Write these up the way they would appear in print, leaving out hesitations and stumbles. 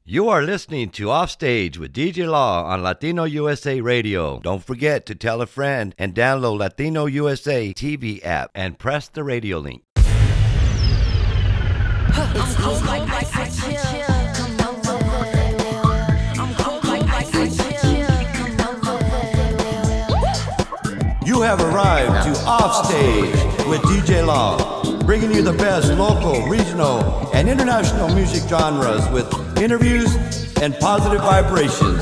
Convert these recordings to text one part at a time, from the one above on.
You are listening to Offstage with DJ Law on Latino USA Radio. Don't forget to tell a friend and download Latino USA TV app and press the radio link. It's cold like ice, I chill. Come over. I'm cold like ice, I chill. Come over. You have arrived to Offstage with DJ Law, bringing you the best local, regional, and international music genres with interviews and positive vibrations.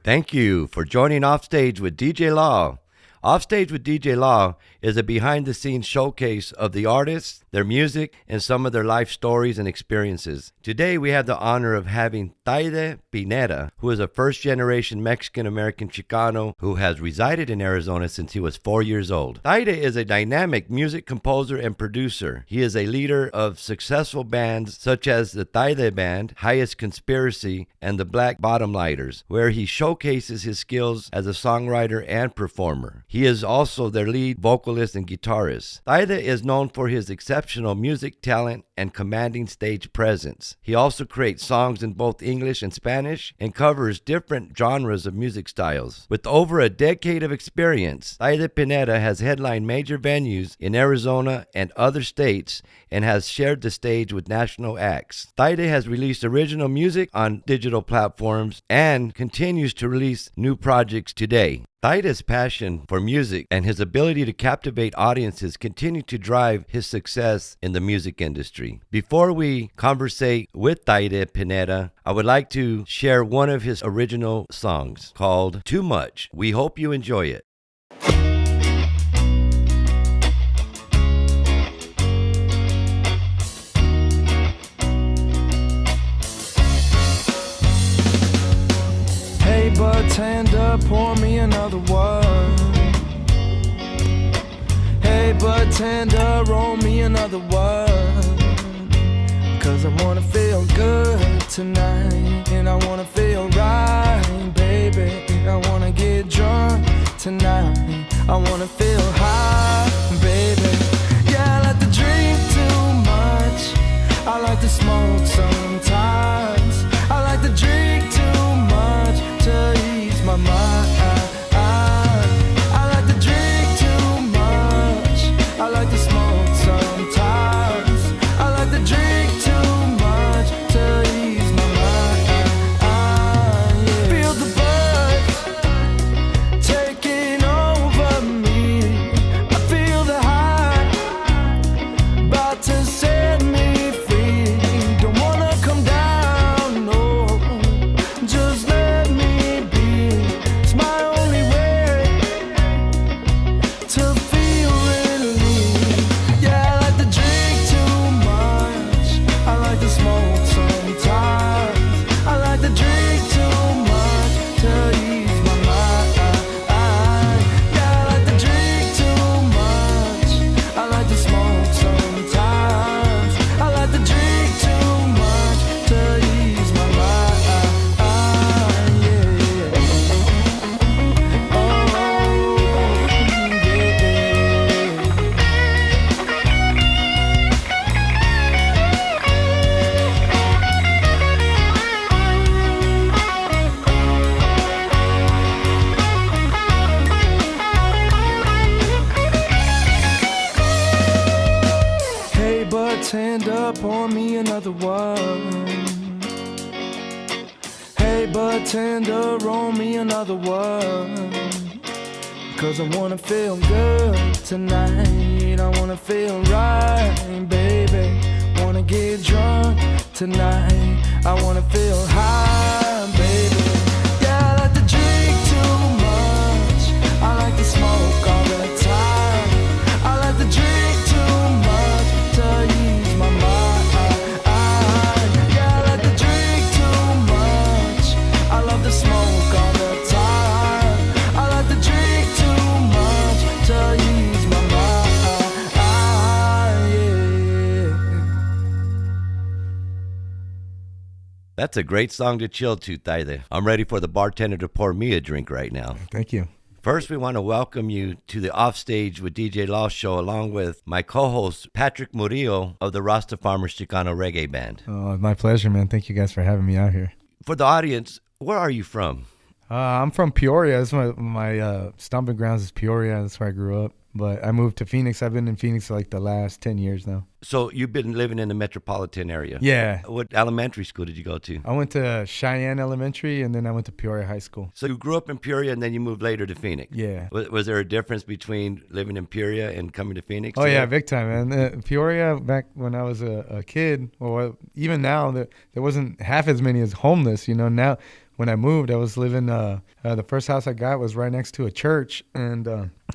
Thank you for joining Offstage with DJ Law. Offstage with DJ Law is a behind-the-scenes showcase of the artists, their music, and some of their life stories and experiences. Today, we have the honor of having Taide Pineda, who is a first-generation Mexican-American Chicano who has resided in Arizona since he was 4 years old. Taide is a dynamic music composer and producer. He is a leader of successful bands such as the Taide Band, Highest Conspiracy, and the Black Bottom Lighters, where he showcases his skills as a songwriter and performer. He is also their lead vocalist and guitarist. Taide is known for his exceptional music talent and commanding stage presence. He also creates songs in both English and Spanish and covers different genres of music styles. With over a decade of experience, Taide Pineda has headlined major venues in Arizona and other states and has shared the stage with national acts. Taide has released original music on digital platforms and continues to release new projects today. Taide's passion for music and his ability to captivate audiences continue to drive his success in the music industry. Before we conversate with Taide Pineda, I would like to share one of his original songs called Too Much. We hope you enjoy it. Hey, bartender, pour me another one. Hey, bartender, roll me another one. 'Cause I wanna feel good tonight, and I wanna feel right, baby. I wanna get drunk tonight, I wanna feel high, baby. Yeah, I like to drink too much, I like to smoke sometimes, I like to drink too much to ease my mind. I like to drink too much, I like to smoke sometimes, I like to drink too much to ease my mind. Yeah. Feel the buzz taking over me, I feel the high about to set me free. Don't wanna come down, no, just let me be. It's my only way to feel relief. Yeah, I like to drink too much, I like to smoke sometimes, I like to drink too much to ease my mind. Yeah, I like to drink too much, I like to smoke sometimes, I like to drink too much to ease my mind. Yeah. Oh, hey, bartender, pour me another one. Hey, bartender, roll me another one. 'Cause I wanna feel good tonight, I wanna feel right, baby. Wanna get drunk tonight, I wanna feel high, baby. Yeah, I like to drink too much, I like to smoke all the time, I like to drink too much to ease my mind. Yeah, I like to drink too much, I love to smoke all the time, I like to drink too much to ease my mind. Yeah. That's a great song to chill to, Taide. I'm ready for the bartender to pour me a drink right now. Thank you. First, we want to welcome you to the Offstage with DJ Law show, along with my co-host, Patrick Murillo of the Rasta Farmers Chicano Reggae Band. Oh, my pleasure, man. Thank you guys for having me out here. For the audience, where are you from? I'm from Peoria. That's my stomping grounds is Peoria. That's where I grew up. But I moved to Phoenix. I've been in Phoenix for like the last 10 years now. So you've been living in the metropolitan area? Yeah. What elementary school did you go to? I went to Cheyenne Elementary, and then I went to Peoria High School. So you grew up in Peoria, and then you moved later to Phoenix? Yeah. Was there a difference between living in Peoria and coming to Phoenix? Oh, yeah, big time, man. Peoria, back when I was a kid, or even now, there wasn't half as many as homeless. You know, now when I moved, I was living, the first house I got was right next to a church, and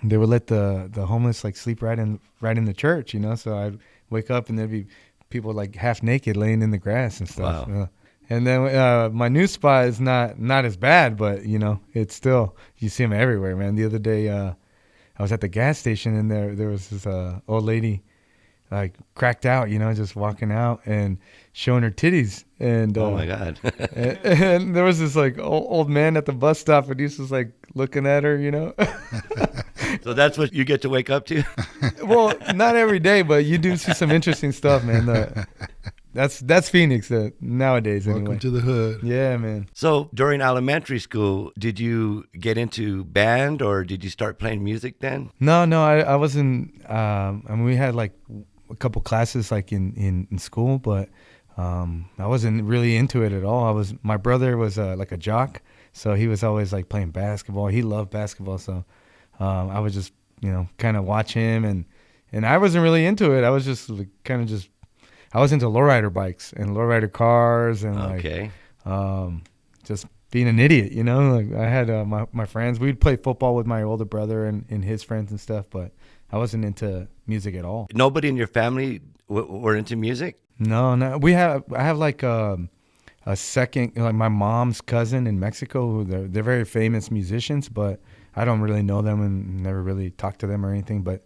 they would let the homeless like sleep right in the church, you know. So I'd wake up and there'd be people like half naked laying in the grass and stuff. Wow. And then my new spot is not as bad, but you know, it's still, you see them everywhere, man. The other day, I was at the gas station, and there was this old lady, like cracked out, you know, just walking out and showing her titties. And oh my God. and there was this like old man at the bus stop, and he was just like looking at her, you know. So that's what you get to wake up to? Well, not every day, but you do see some interesting stuff, man. That's Phoenix nowadays. Welcome anyway. to the hood. Yeah, man. So during elementary school, did you get into band, or did you start playing music then? No, I wasn't. I mean, we had like a couple classes like in school, but I wasn't really into it at all. My brother was like a jock, so he was always like playing basketball. He loved basketball, so I would just, you know, kind of watch him, and I wasn't really into it. I was just like, I was into lowrider bikes and lowrider cars, and Okay. just being an idiot, you know. Like I had my friends. We'd play football with my older brother and his friends and stuff, but I wasn't into music at all. Nobody in your family were into music? No. I have like a second, like my mom's cousin in Mexico, who they're very famous musicians, but I don't really know them and never really talked to them or anything. But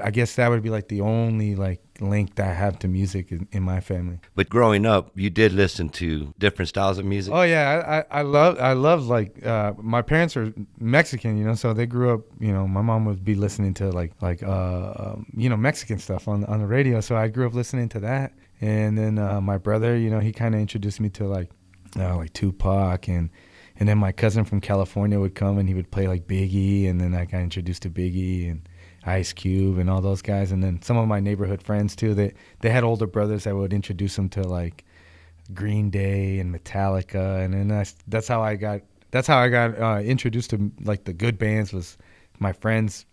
I guess that would be like the only like link that I have to music in my family. But growing up, you did listen to different styles of music? Oh yeah, I love like my parents are Mexican, you know, so they grew up, you know, my mom would be listening to like you know, Mexican stuff on the radio, so I grew up listening to that. And then my brother, you know, he kind of introduced me to like Tupac, and then my cousin from California would come and he would play like Biggie, and then I got introduced to Biggie and Ice Cube and all those guys. And then some of my neighborhood friends too, they had older brothers that would introduce them to like Green Day and Metallica, and then that's how I got introduced to like the good bands, was my friends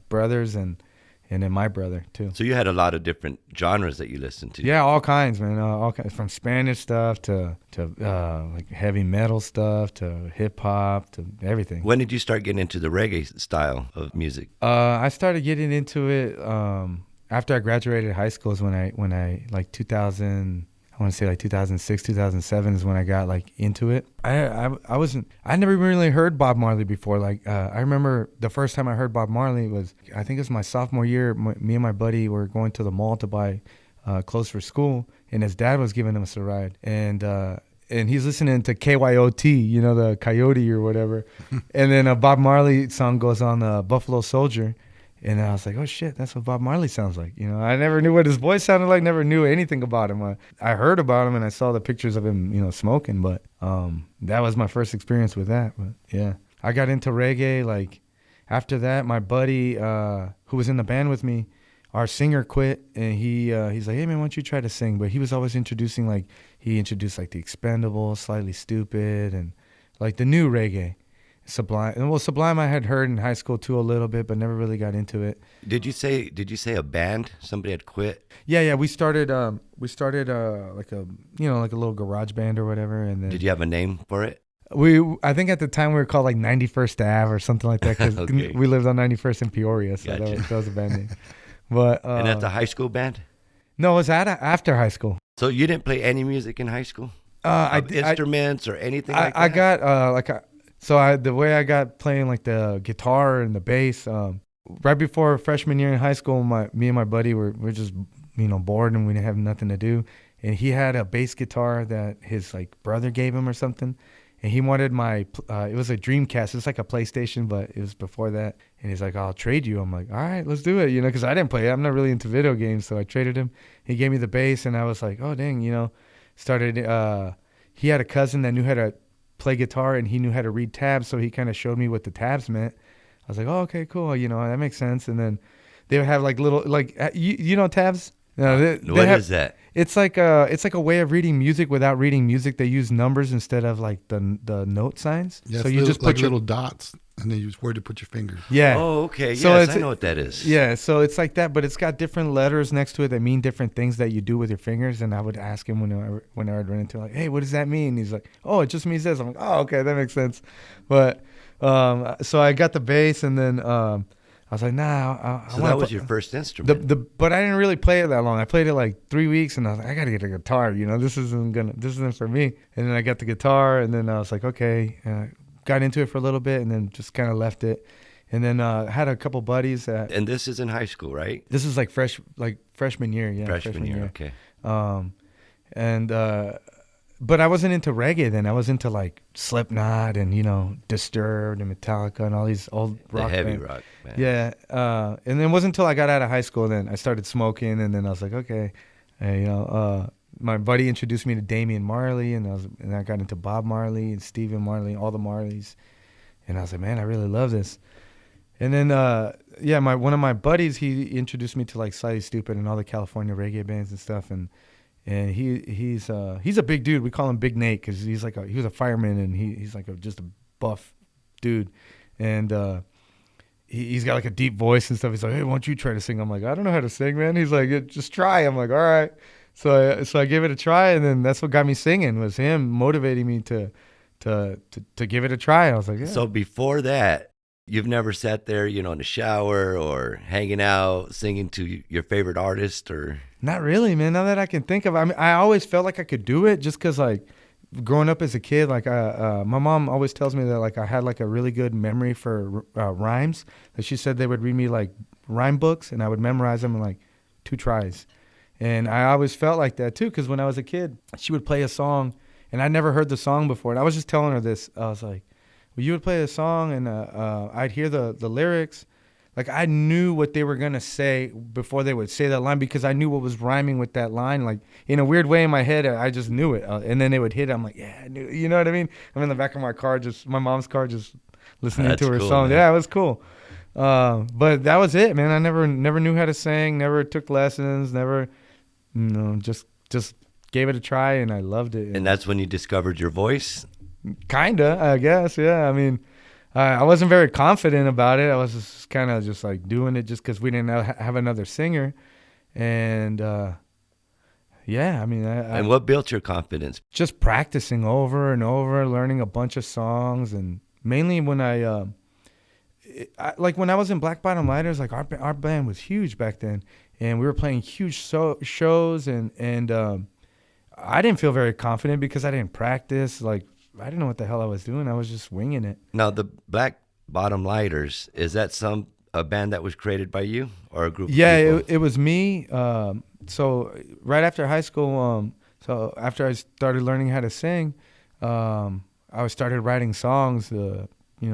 brothers, and then my brother too. So you had a lot of different genres that you listened to? Yeah, all kinds, man. All kinds, from Spanish stuff to like heavy metal stuff to hip hop to everything. When did you start getting into the reggae style of music? I started getting into it after I graduated high school. Is when I like 2000. I want to say like 2006, 2007 is when I got like into it. I never really heard Bob Marley before. Like I remember the first time I heard Bob Marley was, I think it was my sophomore year. Me and my buddy were going to the mall to buy clothes for school, and his dad was giving us a ride, and he's listening to KYOT, you know, the Coyote or whatever, and then a Bob Marley song goes on, Buffalo Soldier. And I was like, oh, shit, that's what Bob Marley sounds like. You know, I never knew what his voice sounded like, never knew anything about him. I heard about him and I saw the pictures of him, you know, smoking. But that was my first experience with that. But, yeah, I got into reggae. Like, after that, my buddy who was in the band with me, our singer quit. And he's like, hey, man, why don't you try to sing? But he was always introducing, like, the Expendables, Slightly Stupid, and, like, the new reggae. Sublime. Well, Sublime I had heard in high school too a little bit, but never really got into it. Did you say a band? Somebody had quit? Yeah. We started like a little garage band or whatever. And then Did you have a name for it? I think at the time we were called like 91st Ave or something like that, because Okay. we lived on 91st in Peoria, so Gotcha. that was a band name. But And that's a high school band? no, it was after high school. So you didn't play any music in high school? Instruments or anything like that? I got the way I got playing like the guitar and the bass, right before freshman year in high school, me and my buddy were just, you know, bored and we didn't have nothing to do, and he had a bass guitar that his like brother gave him or something, and he wanted my it was a Dreamcast. It's like a PlayStation, but it was before that. And he's like, I'll trade you. I'm like, all right, let's do it, because I didn't play it. I'm not really into video games, so I traded him. He gave me the bass, and I was like, oh dang, started. He had a cousin that knew how to play guitar, and he knew how to read tabs, so he kind of showed me what the tabs meant. I was like, oh, okay, cool, that makes sense. And then they would have like little tabs. What is that? It's like a way of reading music without reading music. They use numbers instead of like the note signs. Yeah, so you just put like little dots, and then you just where to put your fingers. Yeah. Oh, okay. So Yes, I know what that is. Yeah, so it's like that, but it's got different letters next to it that mean different things that you do with your fingers. And I would ask him whenever I'd run into like, hey, what does that mean? He's like, oh, it just means this. I'm like, oh, okay, that makes sense. But so I got the bass, and then I was like, nah. So that was your first instrument. But I didn't really play it that long. I played it like 3 weeks, and I was like, I gotta get a guitar. This isn't for me. And then I got the guitar, and then I was like, okay. Got into it for a little bit, and then just kind of left it. And then had a couple buddies. And this is in high school, right? This is like freshman year. Yeah, Freshman year. Okay. But I wasn't into reggae then. I was into like Slipknot and Disturbed and Metallica and all these old rock heavy bands. rock band. Yeah. And then it wasn't until I got out of high school then I started smoking, and then I was like, okay, my buddy introduced me to Damian Marley, and I got into Bob Marley and Stephen Marley, all the Marleys, and I was like, man, I really love this. And then one of my buddies, he introduced me to like Slightly Stupid and all the California reggae bands and stuff, and he's a big dude. We call him Big Nate because he was a fireman, and he's like just a buff dude, and he's got like a deep voice and stuff. He's like, hey, why don't you try to sing? I'm like, I don't know how to sing, man. He's like, just try. I'm like, all right. So I gave it a try, and then that's what got me singing, was him motivating me to give it a try. I was like, yeah. So before that, you've never sat there, in the shower or hanging out, singing to your favorite artist, or? Not really, man. Not that I can think of. I mean, I always felt like I could do it just because, like, growing up as a kid, like, my mom always tells me that, like, I had, like, a really good memory for rhymes. Like, she said they would read me, like, rhyme books, and I would memorize them in, like, 2 tries. And I always felt like that, too, because when I was a kid, she would play a song, and I never heard the song before. And I was just telling her this. I was like, well, you would play a song, and I'd hear the lyrics. Like, I knew what they were going to say before they would say that line, because I knew what was rhyming with that line. Like, in a weird way in my head, I just knew it. And then they would hit it. I'm like, yeah, I knew it. You know what I mean? I'm in the back of my car, my mom's car, just listening to her cool, song. man. Yeah, it was cool. But that was it, man. I never knew how to sing, never took lessons, never, just gave it a try, and I loved it. And that's when you discovered your voice? Kinda, I guess, yeah. I mean, I wasn't very confident about it. I was just kind of just like doing it just because we didn't have another singer. And yeah, I mean. And what built your confidence? Just practicing over and over, learning a bunch of songs. And mainly when when I was in Black Bottom Lighters, like our band was huge back then. And we were playing huge shows. And I didn't feel very confident because I didn't practice. Like, I didn't know what the hell I was doing. I was just winging it. Now, the Black Bottom Lighters, is that a band that was created by you or a group of people? Yeah, it was me. So right after high school, so after I started learning how to sing, I started writing songs,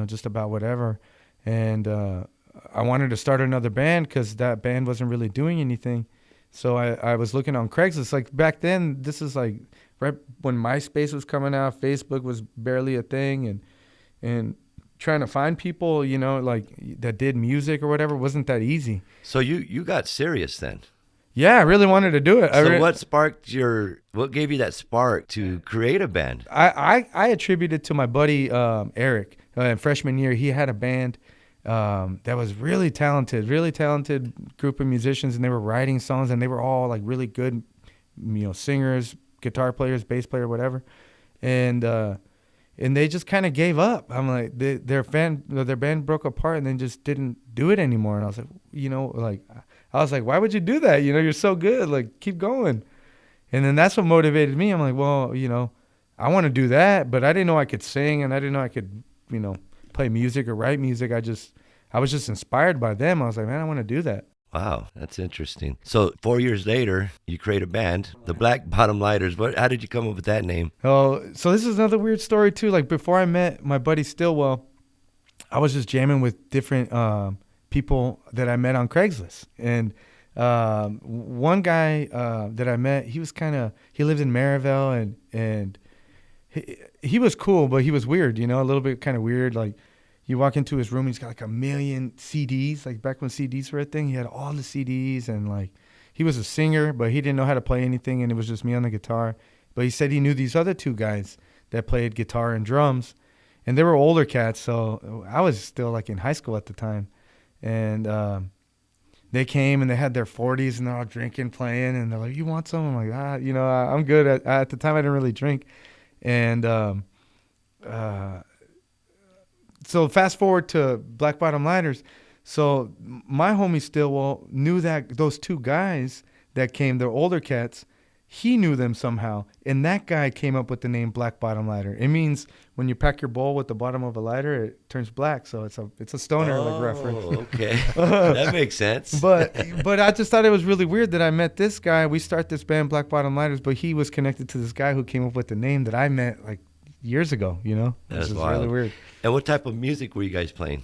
just about whatever. And I wanted to start another band because that band wasn't really doing anything. So I was looking on Craigslist. Like, back then, this is like right when MySpace was coming out, Facebook was barely a thing, and trying to find people, like that did music or whatever wasn't that easy. So you got serious then? Yeah, I really wanted to do it. So what gave you that spark to create a band? I attribute it to my buddy Eric. In freshman year, he had a band that was really talented group of musicians, and they were writing songs, and they were all like really good, singers, guitar players, bass player, whatever, and they just kind of gave up. I'm like, their band broke apart, and then just didn't do it anymore. And I was like, why would you do that? You're so good, like, keep going. And then that's what motivated me. I'm like, well, I want to do that, but I didn't know I could sing, and I didn't know I could, play music or write music. I was just inspired by them. I was like, man, I want to do that. Wow, that's interesting. So 4 years later, you create a band, the Black Bottom Lighters. How did you come up with that name? Oh, so this is another weird story too. Like before I met my buddy Stillwell, I was just jamming with different people that I met on Craigslist. And one guy that I met, he lived in Maryville, and he was cool, but he was weird, a little bit kind of weird. Like you walk into his room, he's got like 1 million CDs. Like back when CDs were a thing, he had all the CDs, and like he was a singer, but he didn't know how to play anything, and it was just me on the guitar. But he said he knew these other two guys that played guitar and drums, and they were older cats. So I was still like in high school at the time, and they came and they had their 40s and they're all drinking, playing, and they're like, "You want some?" I'm like, I'm good. At the time, I didn't really drink, and so fast forward to Black Bottom Lighters. So my homie Stillwell knew that those two guys that came, they're older cats. He knew them somehow, and that guy came up with the name Black Bottom Lighter. It means when you pack your bowl with the bottom of a lighter, it turns black. So it's a stoner like reference. Okay, that makes sense. But I just thought it was really weird that I met this guy. We start this band Black Bottom Lighters, but he was connected to this guy who came up with the name that I met like years ago. That's which is wild. really weird. And what type of music were you guys playing?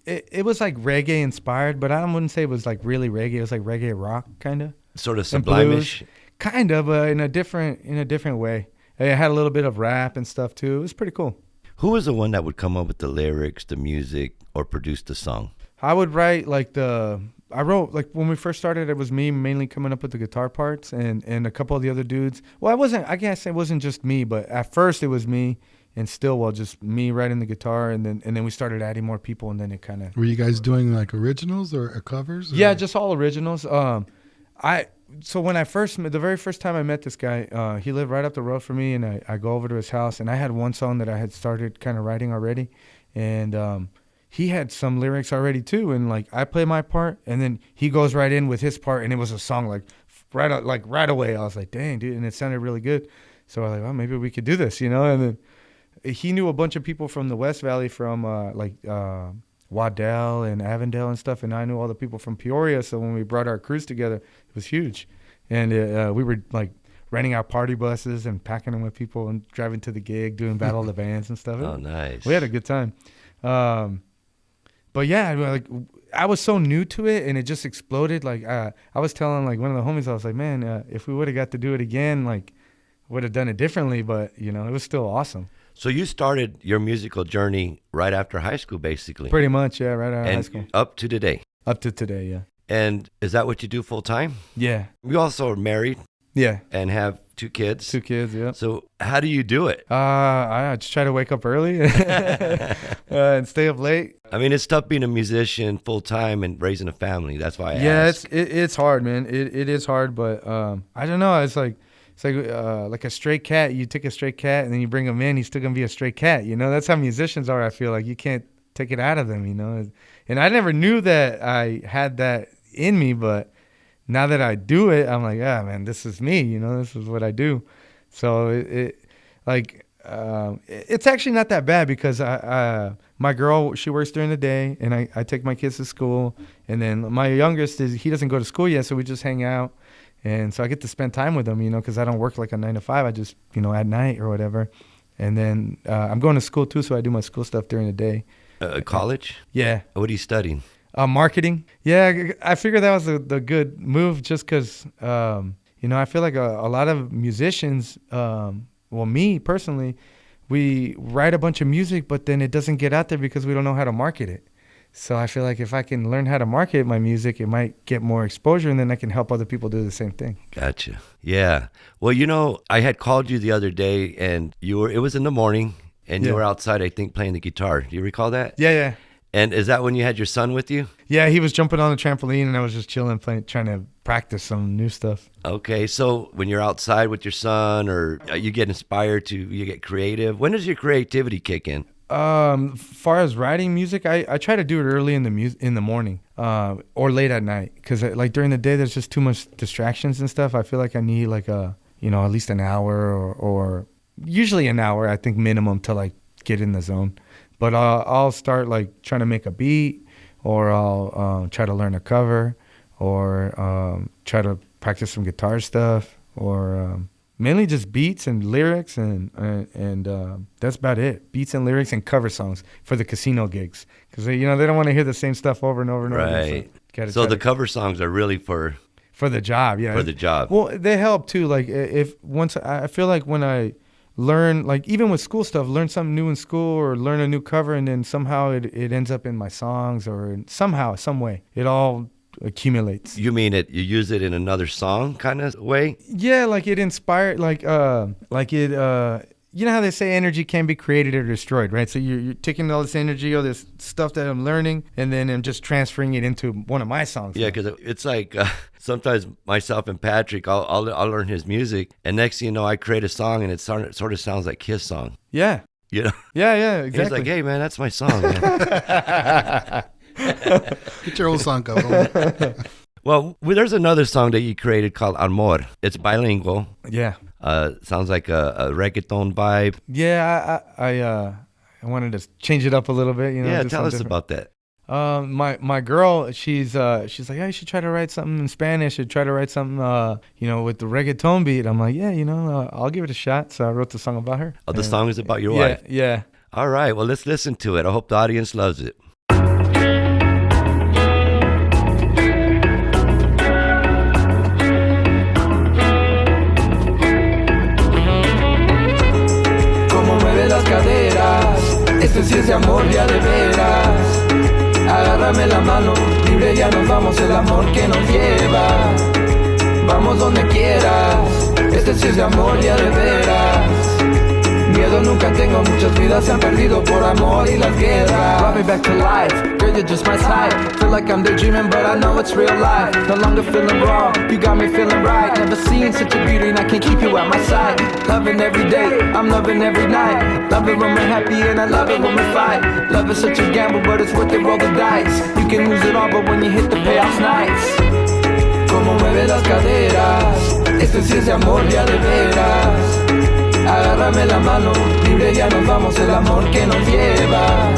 It was like reggae inspired, but I wouldn't say it was like really reggae. It was like reggae rock kind of. Sort of sublime-ish? Kind of, in a different way. It had a little bit of rap and stuff too. It was pretty cool. Who was the one that would come up with the lyrics, the music, or produce the song? I would write I wrote, like when we first started, it was me mainly coming up with the guitar parts and a couple of the other dudes. Well, I guess it wasn't just me, but at first it was me and Stillwell, just me writing the guitar, and then we started adding more people, and then it kind of. Were you guys doing like originals or covers? Or? Yeah, just all originals. So when the very first time I met this guy, he lived right up the road from me, and I go over to his house, and I had one song that I had started kind of writing already, and he had some lyrics already too, and like I play my part, and then he goes right in with his part, and it was a song like right away. I was like, dang, dude, and it sounded really good. So I was like, well, maybe we could do this, and then he knew a bunch of people from the West Valley, from Waddell and Avondale and stuff, and I knew all the people from Peoria. So when we brought our crews together, it was huge, and we were like renting out party buses and packing them with people and driving to the gig, doing Battle of the Bands and stuff. Oh, nice. We had a good time. But yeah, like I was so new to it, and it just exploded. Like I was telling like one of the homies, I was like, man, if we would have got to do it again, like would have done it differently, but it was still awesome. So you started your musical journey right after high school, basically. Pretty much, yeah, right out of high school. And up to today. Up to today, yeah. And is that what you do full time? Yeah. You also are married. Yeah. And have 2 kids. 2 kids, yeah. So how do you do it? I just try to wake up early and stay up late. I mean, it's tough being a musician full time and raising a family. That's why I ask. It's hard, man. It is hard, but I don't know. It's like a stray cat. You take a stray cat and then you bring him in. He's still gonna be a stray cat. That's how musicians are. I feel like you can't take it out of them. And I never knew that I had that in me, but now that I do it, I'm like, man, this is me. This is what I do. So it's actually not that bad because my girl, she works during the day, and I take my kids to school, and then my youngest he doesn't go to school yet, so we just hang out. And so I get to spend time with them, because I don't work like a 9 to 5. I just, at night or whatever. And then I'm going to school too, so I do my school stuff during the day. College? Yeah. What are you studying? Marketing. Yeah, I figured that was the good move just because, I feel like a lot of musicians, me personally, we write a bunch of music, but then it doesn't get out there because we don't know how to market it. So I feel like if I can learn how to market my music, it might get more exposure, and then I can help other people do the same thing. Gotcha. Yeah. Well, I had called you the other day, and it was in the morning, and you were outside, I think, playing the guitar. Do you recall that? Yeah. And is that when you had your son with you? Yeah, he was jumping on the trampoline, and I was just chilling, trying to practice some new stuff. Okay, so when you're outside with your son, or you get inspired you get creative, when does your creativity kick in? Far as writing music, I try to do it early in the morning, or late at night, because like during the day there's just too much distractions and stuff. I feel like I need like at least an hour or usually an hour, I think, minimum, to like get in the zone. But I'll start like trying to make a beat, or I'll try to learn a cover, or try to practice some guitar stuff, or mainly just beats and lyrics, and that's about it. Beats and lyrics and cover songs for the casino gigs, because they don't want to hear the same stuff over and over and over. Right. So the cover songs are really for the job, yeah. For the job. Well, they help too. Like I feel like when I learn, like even with school stuff, learn something new in school or learn a new cover, and then somehow it ends up in my songs, or somehow, some way, it all accumulates. You mean you use it in another song kind of way? Yeah, like it inspired, like it. You know how they say energy can be created or destroyed, right? So you're taking all this energy, all this stuff that I'm learning, and then I'm just transferring it into one of my songs. Yeah, because it's like sometimes myself and Patrick, I'll learn his music, and next thing you know, I create a song, and it sort of sounds like his song. Yeah. You know? Yeah, exactly. He's like, hey, man, that's my song, man. Get your own song going. Well, there's another song that you created called Amor. It's bilingual. Yeah. Sounds like a reggaeton vibe. Yeah, I wanted to change it up a little bit. Yeah, tell us about that. My girl, she's like, yeah, you should try to write something in Spanish. You should try to write something, with the reggaeton beat. I'm like, yeah, I'll give it a shot. So I wrote the song about her. Oh, the song is about your wife. Yeah. All right, well, let's listen to it. I hope the audience loves it. Este sí es de amor ya de veras. Agárrame la mano, libre ya nos vamos, el amor que nos lleva. Vamos donde quieras. Este sí es de amor ya de veras. Miedo nunca tengo, muchas vidas se han perdido por amor y las guerras. Brought me back to life, girl, you're just my type. Feel like I'm daydreaming, but I know it's real life. No longer feeling wrong, you got me feeling right. Never seen such a beauty and I can't keep you at my side. Loving every day, I'm loving every night. Love it when we're happy and I love it when we fight. Love is such a gamble, but it's worth it, roll the dice. You can lose it all, but when you hit the payoff's nice. Como mueve las caderas, este sí es de amor ya de veras. Agárrame la mano, libre ya nos vamos, el amor que nos lleva.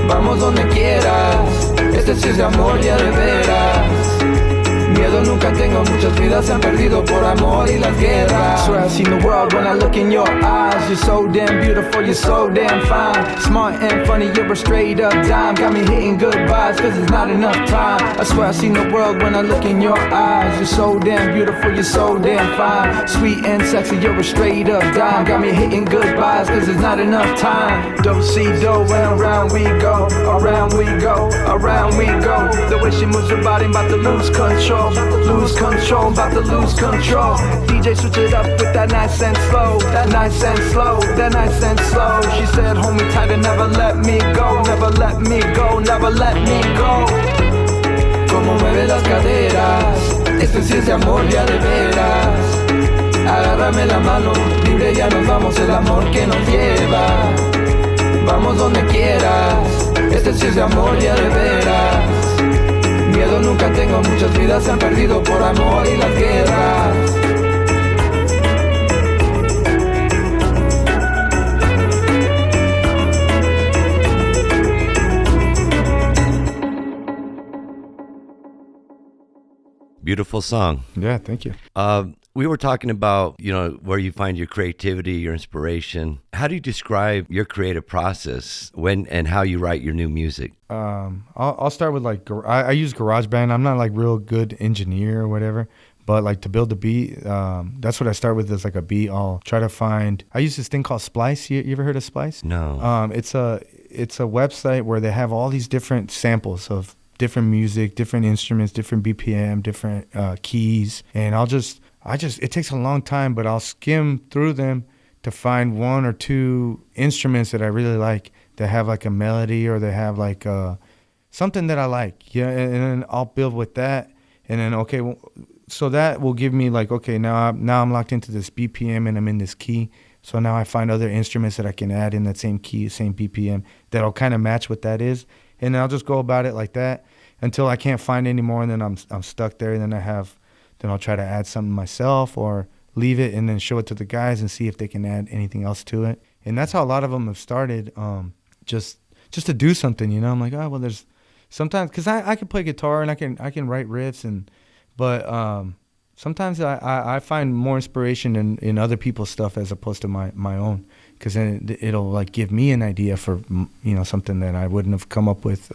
Vamos donde quieras, este sí es de amor ya de veras. Miedo nunca tengo, muchas vidas se han perdido por amor y las guerras. Swear I've seen the world when I look in your eyes. You're so damn beautiful, you're so damn fine. Smart and funny, you're a straight up dime. Got me hitting good vibes, cause there's not enough time. I swear I've seen the world when I look in your eyes. You're so damn beautiful, you're so damn fine. Sweet and sexy, you're a straight up dime. Got me hitting good vibes, cause there's not enough time. Do-si-do, and around we go. Around we go, around we go. The way she moves her body, I'm about to lose control. Lose control, about to lose control. DJ switch it up with that nice and slow. That nice and slow, that nice and slow. She said, hold me tight and never let me go. Never let me go, never let me go. Como mueve las caderas, este sí es de amor ya de veras. Agárrame la mano, libre ya nos vamos, el amor que nos lleva. Vamos donde quieras, este sí es de amor ya de veras. Miedo nunca tengo, muchas vidas se han perdido por amor y las guerras. Beautiful song. Yeah, thank you. We were talking about, where you find your creativity, your inspiration. How do you describe your creative process when and how you write your new music? I'll start with I use GarageBand. I'm not like real good engineer or whatever, but like to build a beat, that's what I start with is like a beat. I'll try to find. I use this thing called Splice. You ever heard of Splice? No. It's a website where they have all these different samples of different music, different instruments, different BPM, different keys, and it takes a long time, but I'll skim through them to find one or two instruments that I really like that have like a melody or they have like something that I like. Yeah, and then I'll build with that, and then so that will give me like, okay, now I'm locked into this BPM and I'm in this key. So now I find other instruments that I can add in that same key, same BPM that'll kind of match what that is, and I'll just go about it like that until I can't find any more, and then I'm stuck there, and then I'll try to add something myself or leave it and then show it to the guys and see if they can add anything else to it. And that's how a lot of them have started, just to do something, I'm like, oh, well, there's sometimes, because I can play guitar and I can write riffs, but sometimes I find more inspiration in other people's stuff as opposed to my own, because then it'll like give me an idea for something that I wouldn't have come up with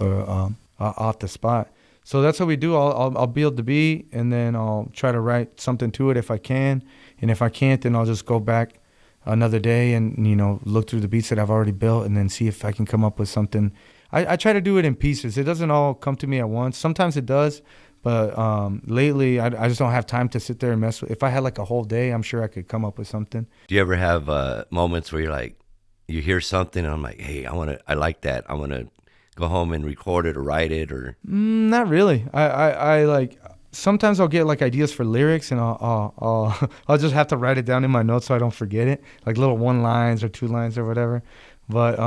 off the spot. So that's what we do. I'll build the beat, and then I'll try to write something to it if I can, and if I can't, then I'll just go back another day and look through the beats that I've already built, and then see if I can come up with something. I try to do it in pieces. It doesn't all come to me at once. Sometimes it does. But lately, I just don't have time to sit there and mess with. If I had like a whole day, I'm sure I could come up with something. Do you ever have moments where you're like, you hear something and I'm like, hey, I like that. I want to go home and record it or write it or? Not really. I like, sometimes I'll get like ideas for lyrics, and I'll just have to write it down in my notes so I don't forget it, like little 1 lines or 2 lines or whatever. But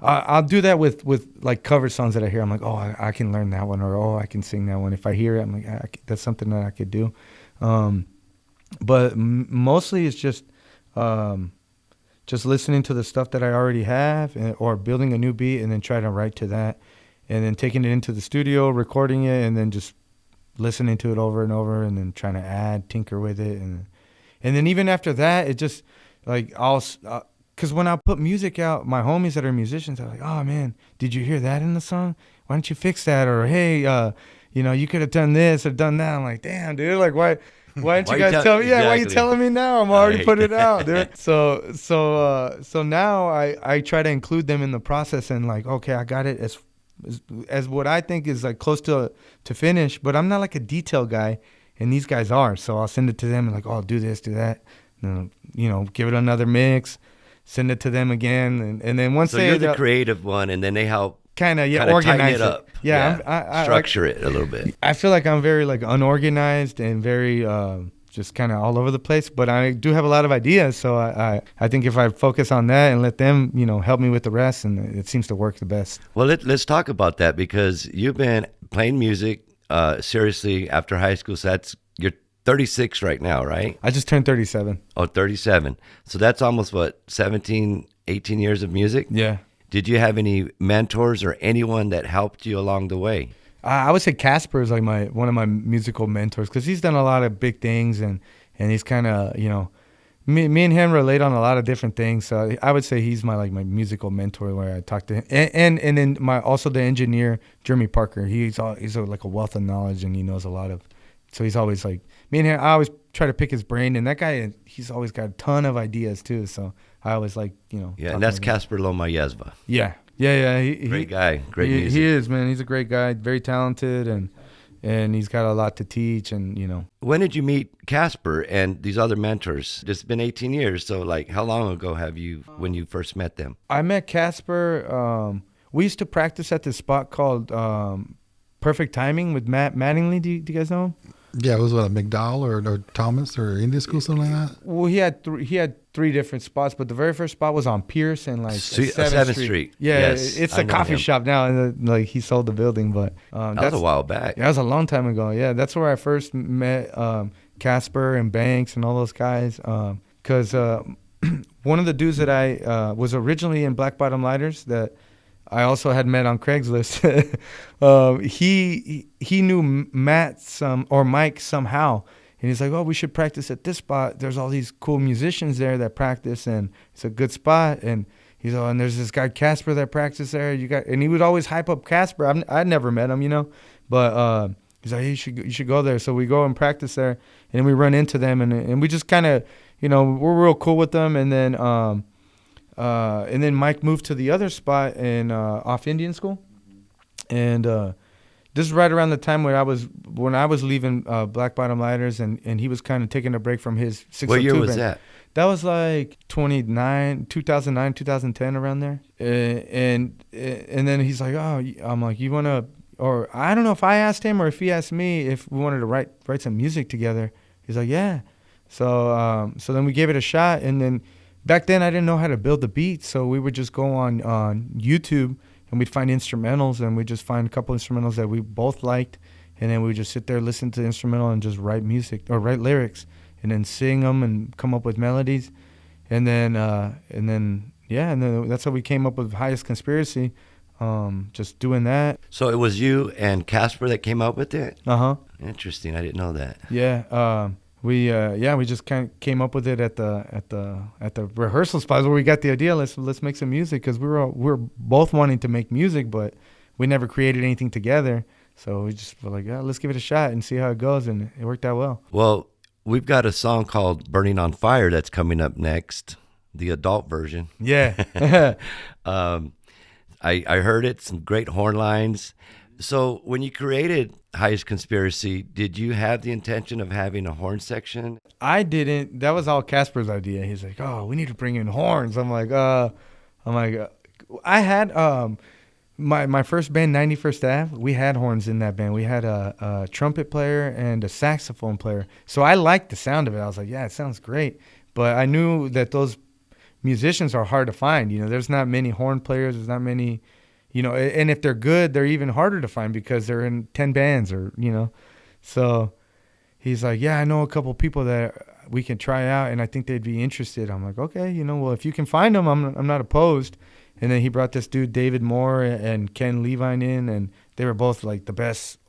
I'll do that with like cover songs that I hear. I'm like, oh, I can learn that one, or oh, I can sing that one. If I hear it, I'm like, that's something that I could do. But mostly it's just listening to the stuff that I already have, or building a new beat and then trying to write to that, and then taking it into the studio, recording it, and then just listening to it over and over, and then trying to tinker with it, and then even after that, it just like because when I put music out, my homies that are musicians are like, oh, man, did you hear that in the song? Why don't you fix that? Or, hey, you could have done this or done that. I'm like, damn, dude, like, why didn't you guys tell me? Yeah, why are you telling me now? I'm already putting it out, dude. So now I try to include them in the process, and like, okay, I got it as what I think is like close to finish, but I'm not like a detail guy, and these guys are. So I'll send it to them and like, oh, do this, do that. And, give it another mix. Send it to them again, and then once you're the creative one, and then they help kind of organize it up. Yeah, I structure it a little bit. I feel like I'm very like unorganized and very just kind of all over the place, but I do have a lot of ideas. So I think if I focus on that and let them help me with the rest, and it seems to work the best. Well, let's talk about that, because you've been playing music seriously after high school. So you're 36 right now, right? I just turned 37. Oh, 37. So that's almost, 17, 18 years of music? Yeah. Did you have any mentors or anyone that helped you along the way? I would say Casper is like one of my musical mentors, because he's done a lot of big things, and he's kind of, me and him relate on a lot of different things. So I would say he's my musical mentor, where I talk to him. And then also the engineer, Jeremy Parker. He's like a wealth of knowledge, and he knows a lot of. So he's always like, me and him, I always try to pick his brain, and that guy, he's always got a ton of ideas too. So I always like, Yeah, and that's Casper Lomayezva. Yeah. Great guy, great music. He is, man. He's a great guy, very talented, and he's got a lot to teach, and When did you meet Casper and these other mentors? It's been 18 years, so like how long ago when you first met them? I met Casper, we used to practice at this spot called Perfect Timing with Matt Mattingly. Do you guys know him? Yeah, it was what, McDowell or Thomas or Indian School, something like that? Well, he had 3 different spots, but the very first spot was on Pierce and like 7th Street. Yeah, yes, it's a coffee shop now, and like he sold the building, but that was a while back. Yeah, that was a long time ago. Yeah, that's where I first met Casper and Banks and all those guys, because one of the dudes that I was originally in Black Bottom Lighters that I also had met on Craigslist. He knew Mike somehow, and he's like, "Oh, we should practice at this spot. There's all these cool musicians there that practice, and it's a good spot." And he's and there's this guy Casper that practices there. And he would always hype up Casper. I'd never met him, but he's like, "Hey, you should go there." So we go and practice there, and we run into them, and we just kind of, we're real cool with them, and then Mike moved to the other spot in off Indian School, and this is right around the time when I was leaving Black Bottom Lighters, and he was kind of taking a break from his 602 What year was band. that? That was like 2009, 2010, around there. And then he's like, "Oh," I'm like, "You want to?" Or I don't know if I asked him or if he asked me if we wanted to write some music together. He's like, "Yeah." So then we gave it a shot, and then back then I didn't know how to build the beat, so we would just go on YouTube and we'd find instrumentals, and we'd just find a couple instrumentals that we both liked, and then we would just sit there, listen to the instrumental, and just write music or write lyrics, and then sing them and come up with melodies, and then that's how we came up with Highest Conspiracy. just doing that. So it was you and Casper that came up with it? Uh-huh. Interesting. I didn't know that. Yeah. We just kind of came up with it at the rehearsal spots where we got the idea. Let's make some music, because we're both wanting to make music, but we never created anything together. So we just were like, yeah, let's give it a shot and see how it goes, and it worked out well. Well, we've got a song called "Burning on Fire" that's coming up next, the adult version. Yeah. I heard it, some great horn lines. So when you created Highest Conspiracy, did you have the intention of having a horn section? I didn't. That was all Casper's idea. He's like, "Oh, we need to bring in horns." I'm like, I had my first band, 91st Ave. We had horns in that band. We had a trumpet player and a saxophone player. So I liked the sound of it. I was like, "Yeah, it sounds great." But I knew that those musicians are hard to find. There's not many horn players. There's not many. And if they're good, they're even harder to find because they're in 10 bands So he's like, yeah, I know a couple people that we can try out, and I think they'd be interested. I'm like, okay, well, if you can find them, I'm not opposed. And then he brought this dude, David Moore and Ken Levine in, and they were both like the best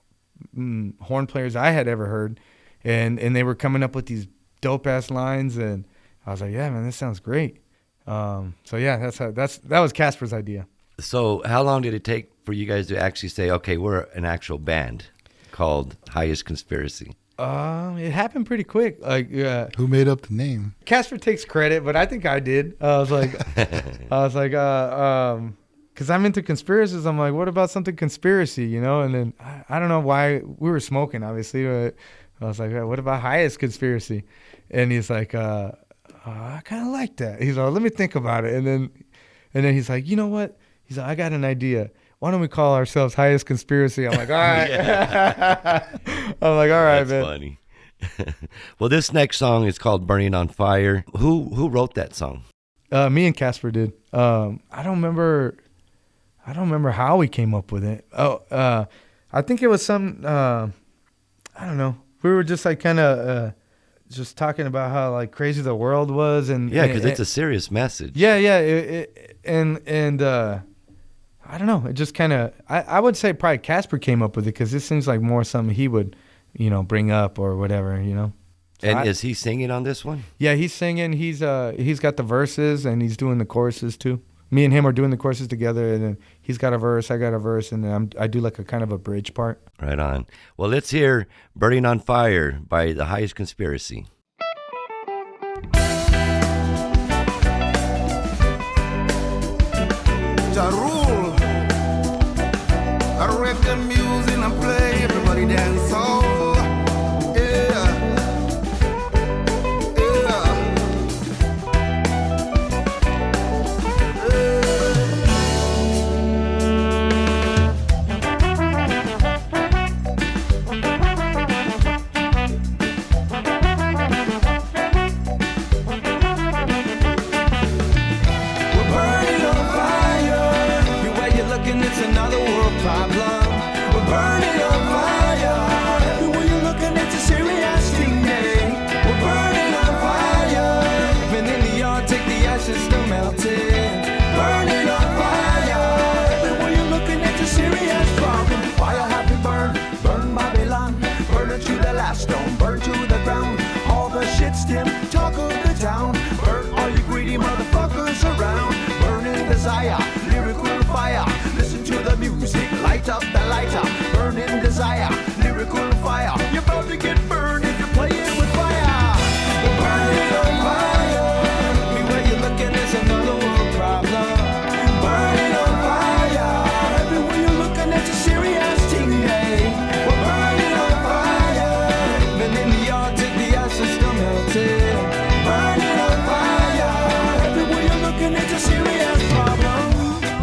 horn players I had ever heard. And they were coming up with these dope-ass lines, and I was like, yeah, man, this sounds great. So yeah, that was Casper's idea. So how long did it take for you guys to actually say, okay, we're an actual band called Highest Conspiracy? It happened pretty quick. Like, Who made up the name? Casper takes credit, but I think I did. I was like, because I'm into conspiracies. I'm like, what about something conspiracy, And then I don't know why we were smoking, obviously. But I was like, what about Highest Conspiracy? And he's like, I kind of like that. He's like, let me think about it. And then he's like, you know what? He's like, I got an idea. Why don't we call ourselves Highest Conspiracy? I'm like, all right. I'm like, all right, That's man. Funny. Well, this next song is called "Burning on Fire." Who wrote that song? Me and Casper did. I don't remember how we came up with it. I think it was some. I don't know. We were just like kind of just talking about how like crazy the world was, and Yeah, because it's a serious message. Yeah. And I don't know. It just kind of. I would say probably Casper came up with it, because this seems like more something he would, bring up or whatever, So And is he singing on this one? Yeah, he's singing. He's got the verses, and he's doing the choruses too. Me and him are doing the choruses together, and then he's got a verse, I got a verse, and then I do like a kind of a bridge part. Right on. Well, let's hear "Burning on Fire" by the Highest Conspiracy. Ja rule. I wreck the music and play, everybody dance all. Yeah. We're burning on fire. Everywhere you're looking, it's another world problem. We're burning on fire. Everywhere you're looking, it's a serious thing, yeah. We're burning on fire. Even in the yard, take the ashes, still melting. Burning on fire. Everywhere you're looking, it's a serious problem. Fire happy burn, burn Babylon. Burn it to the last stone, burn to the ground. All the shit stem, talk of the town. Burn all you greedy motherfuckers around. Burning desire, lyrical fire. Listen to the music, light up the lighter. Burning desire, lyrical fire. You're about to get burned if you're playing with fire. We're burning on fire. Everywhere you're looking, there's another world problem. Burning on fire. Everywhere you're looking, it's a serious thing, yeah. We're burning on fire. Even in the yard, take the ashes, still melting. Burning on fire. Everywhere you're looking, it's a serious problem.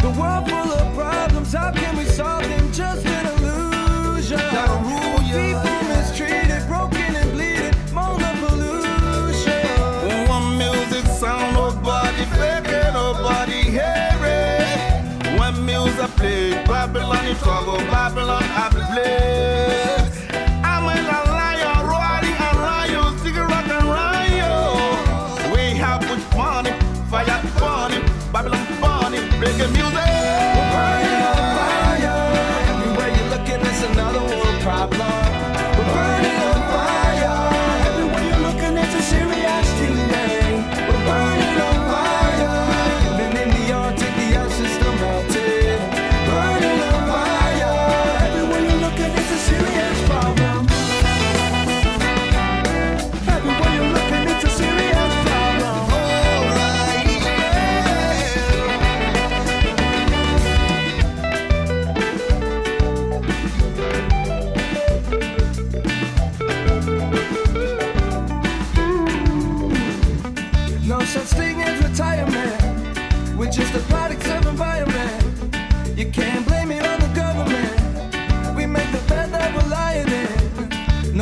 The world full of problems, how can we solve them? Just an illusion. People mistreated, broken and bleeding, moan of pollution. One music sound, nobody fake it, nobody hear it. When music play, Babylon in trouble, Babylon I play. I'm in a lion, roaring and lion, cigarette and riot. We have much money, fire burning, Babylon burning, breaking music. We're burning on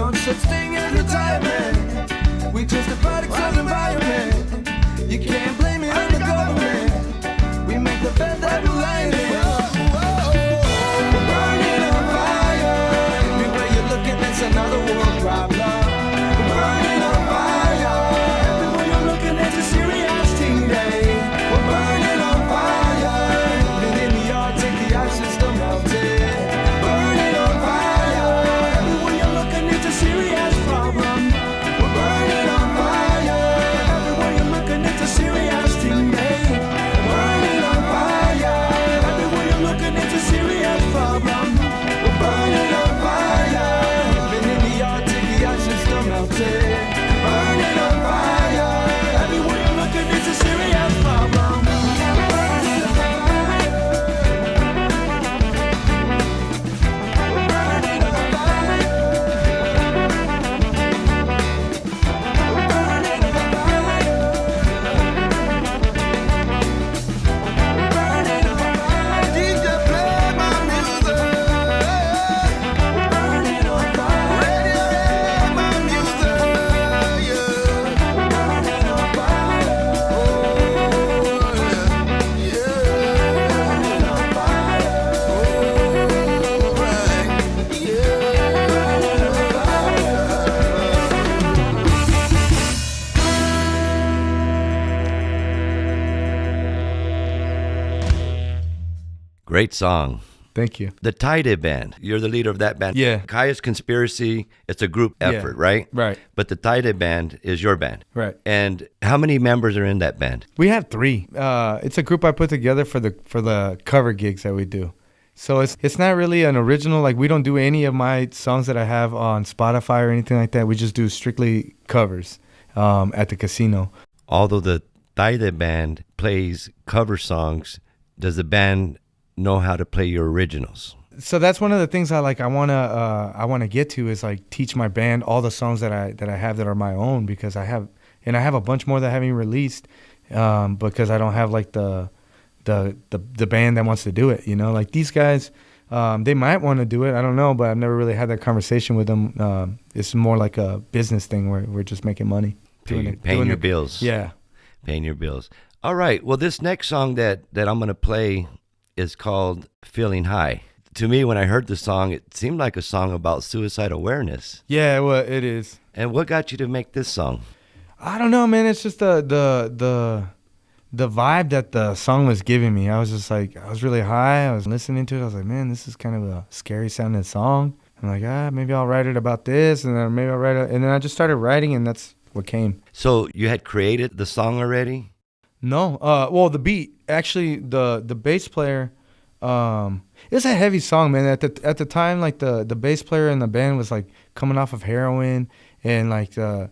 No such thing as retirement. We just a product of the environment. You can't blame it on the government. We make the bed that we lie in. We're burning on fire. Everywhere you're looking, it's another world problem. We're burning on fire. Everywhere you're looking, it's a serious thing day. We're burning on fire. Even in the Arctic, the ice is still melting. Burning on fire. Everywhere you're looking, it's a serious problem. We're burning on fire. Everywhere you're looking, it's a serious thing day. Burning on fire. Everywhere you're looking, it's a serious problem. We're burning on fire. Even in the Arctic, the ice is still melting. Burning on fire. Everywhere you're looking, it's a serious problem. Burning on fire. We're burning on fire. We're burning on fire. We're burning on fire. DJ, play my music. We're burning on fire. Radio, play my music. Yeah. We're burning on fire. Oh, yeah. Yeah. Burning on fire. Oh, right. Yeah. Burning on Great song. Thank you. The Taide Band. You're the leader of that band. Yeah. Kaya's Conspiracy, it's a group effort, right? Right. But the Taide Band is your band. Right. And how many members are in that band? We have 3. It's a group I put together for the cover gigs that we do. So it's not really an original. Like, we don't do any of my songs that I have on Spotify or anything like that. We just do strictly covers at the casino. Although the Taide Band plays cover songs, does the band know how to play your originals? So that's one of the things I wanna get to is like teach my band all the songs that I have that are my own, because I have a bunch more that I haven't released because I don't have like the band that wants to do it. You know, like these guys, they might want to do it. I don't know, but I've never really had that conversation with them. It's more like a business thing where we're just making money, Paying your bills. Yeah. Paying your bills. All right. Well, this next song that I'm going to play is called Feeling High. To me, when I heard the song, it seemed like a song about suicide awareness. Yeah, well, it is. And what got you to make this song? I don't know, man. It's just the vibe that the song was giving me. I was just like, I was really high. I was listening to it. I was like, man, this is kind of a scary sounding song. I'm like, maybe I'll write it about this, and then maybe I'll write it. And then I just started writing, and that's what came. So you had created the song already? No. Well, the beat, actually, the bass player, it's a heavy song, man. At the time, like the bass player in the band was like coming off of heroin, and like the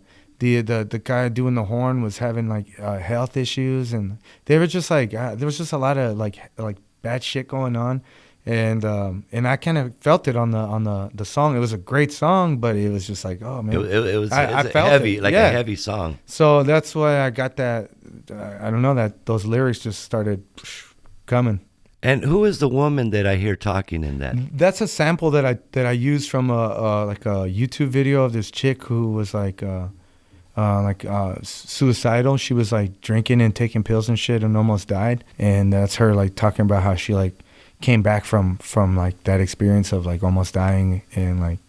guy doing the horn was having like health issues, and they were just like there was just a lot of like bad shit going on, and I kind of felt it on the song. It was a great song, but it was just like, oh man, it was I felt heavy, it. like Yeah. a heavy song. So that's why I got that. I don't know, that those lyrics just started coming. And who is the woman that I hear talking in that? That's a sample that I used from a YouTube video of this chick who was suicidal. She was like drinking and taking pills and shit and almost died. And that's her like talking about how she like came back from like that experience of like almost dying and like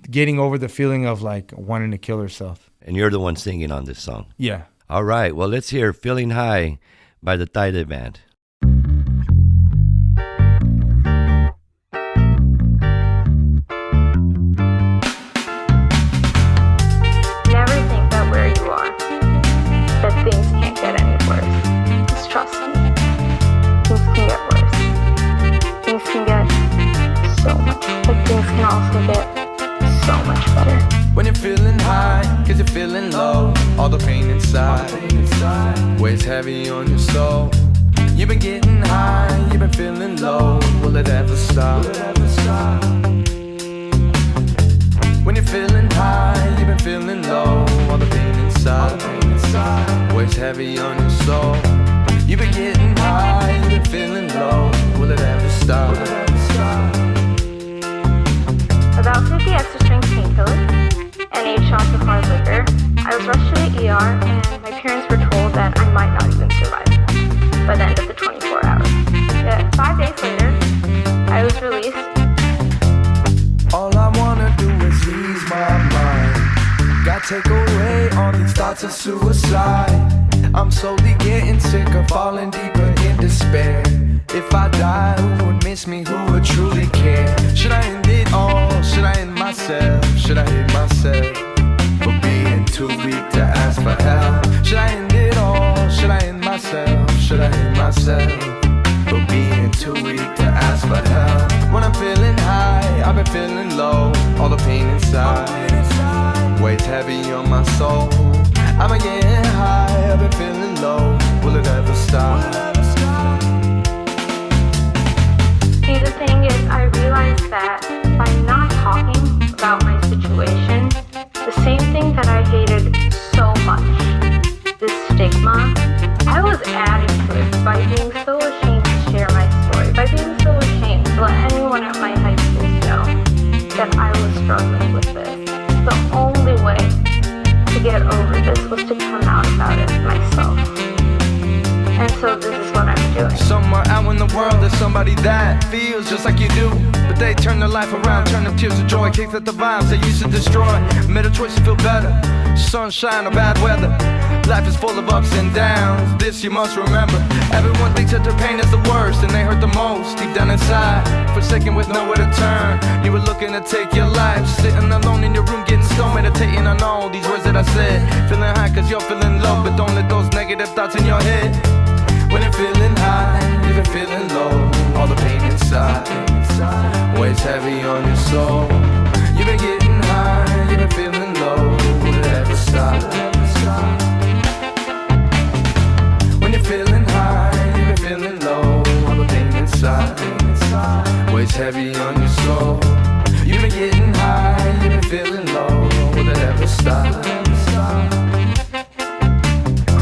getting over the feeling of like wanting to kill herself. And you're the one singing on this song. Yeah. All right. Well, let's hear Feeling High by the Taide Band. Never think that where you are, that things can't get any worse. Just trust me. Things can get worse. Things can get so much, but things can also get so much better. When you're feeling high, cause you're feeling low, all the pain inside weighs heavy on your soul. You've been getting high, you've been feeling low, will it ever stop? When you're feeling high, you've been feeling low, all the pain inside weighs heavy on your soul. You've been getting high, you've been feeling low, will it ever stop? About 50 extra strength painkillers, shots of hard liquor. I was rushed to the ER, and my parents were told that I might not even survive by the end of the 24 hours. Yet 5 days later, I was released. All I wanna do is ease my mind. God, take away all these thoughts of suicide. I'm slowly getting sick of falling deeper in despair. If I die, who would miss me? Who would truly care? Should I end it all? Should I end myself? Should I hate myself for being too weak to ask for help? Should I end it all? Should I end myself? Should I hate myself for being too weak to ask for help? When I'm feeling high, I've been feeling low. All the pain inside weighs heavy on my soul. I've been getting high, I've been feeling low. Will it ever stop? See, the thing is, I realized that by not talking about my situation, the same thing that I hated so much, this stigma, I was adding to it by being so ashamed to share my story, by being so ashamed to let anyone at my high school know that I was struggling with this. The only way to get over this was to come out about it myself. And so this is what I'm doing. Somewhere out in the world there's somebody that feels just like you do, but they turn their life around, turn them tears to joy, kick at the vibes they used to destroy. Made a choice to feel better, sunshine or bad weather. Life is full of ups and downs, this you must remember. Everyone thinks that their pain is the worst and they hurt the most deep down inside, forsaken with nowhere to turn. You were looking to take your life, sitting alone in your room getting stoned, meditating on all these words that I said. Feeling high cause you're feeling low, but don't let those negative thoughts in your head. When you're feeling high, you've been feeling low. All the pain inside weighs heavy on your soul. You've been getting high, you've been feeling low. Will it ever stop? When you're feeling high, you've been feeling low. All the pain inside weighs heavy on your soul. You've been getting high, you've been feeling low. Will it ever stop?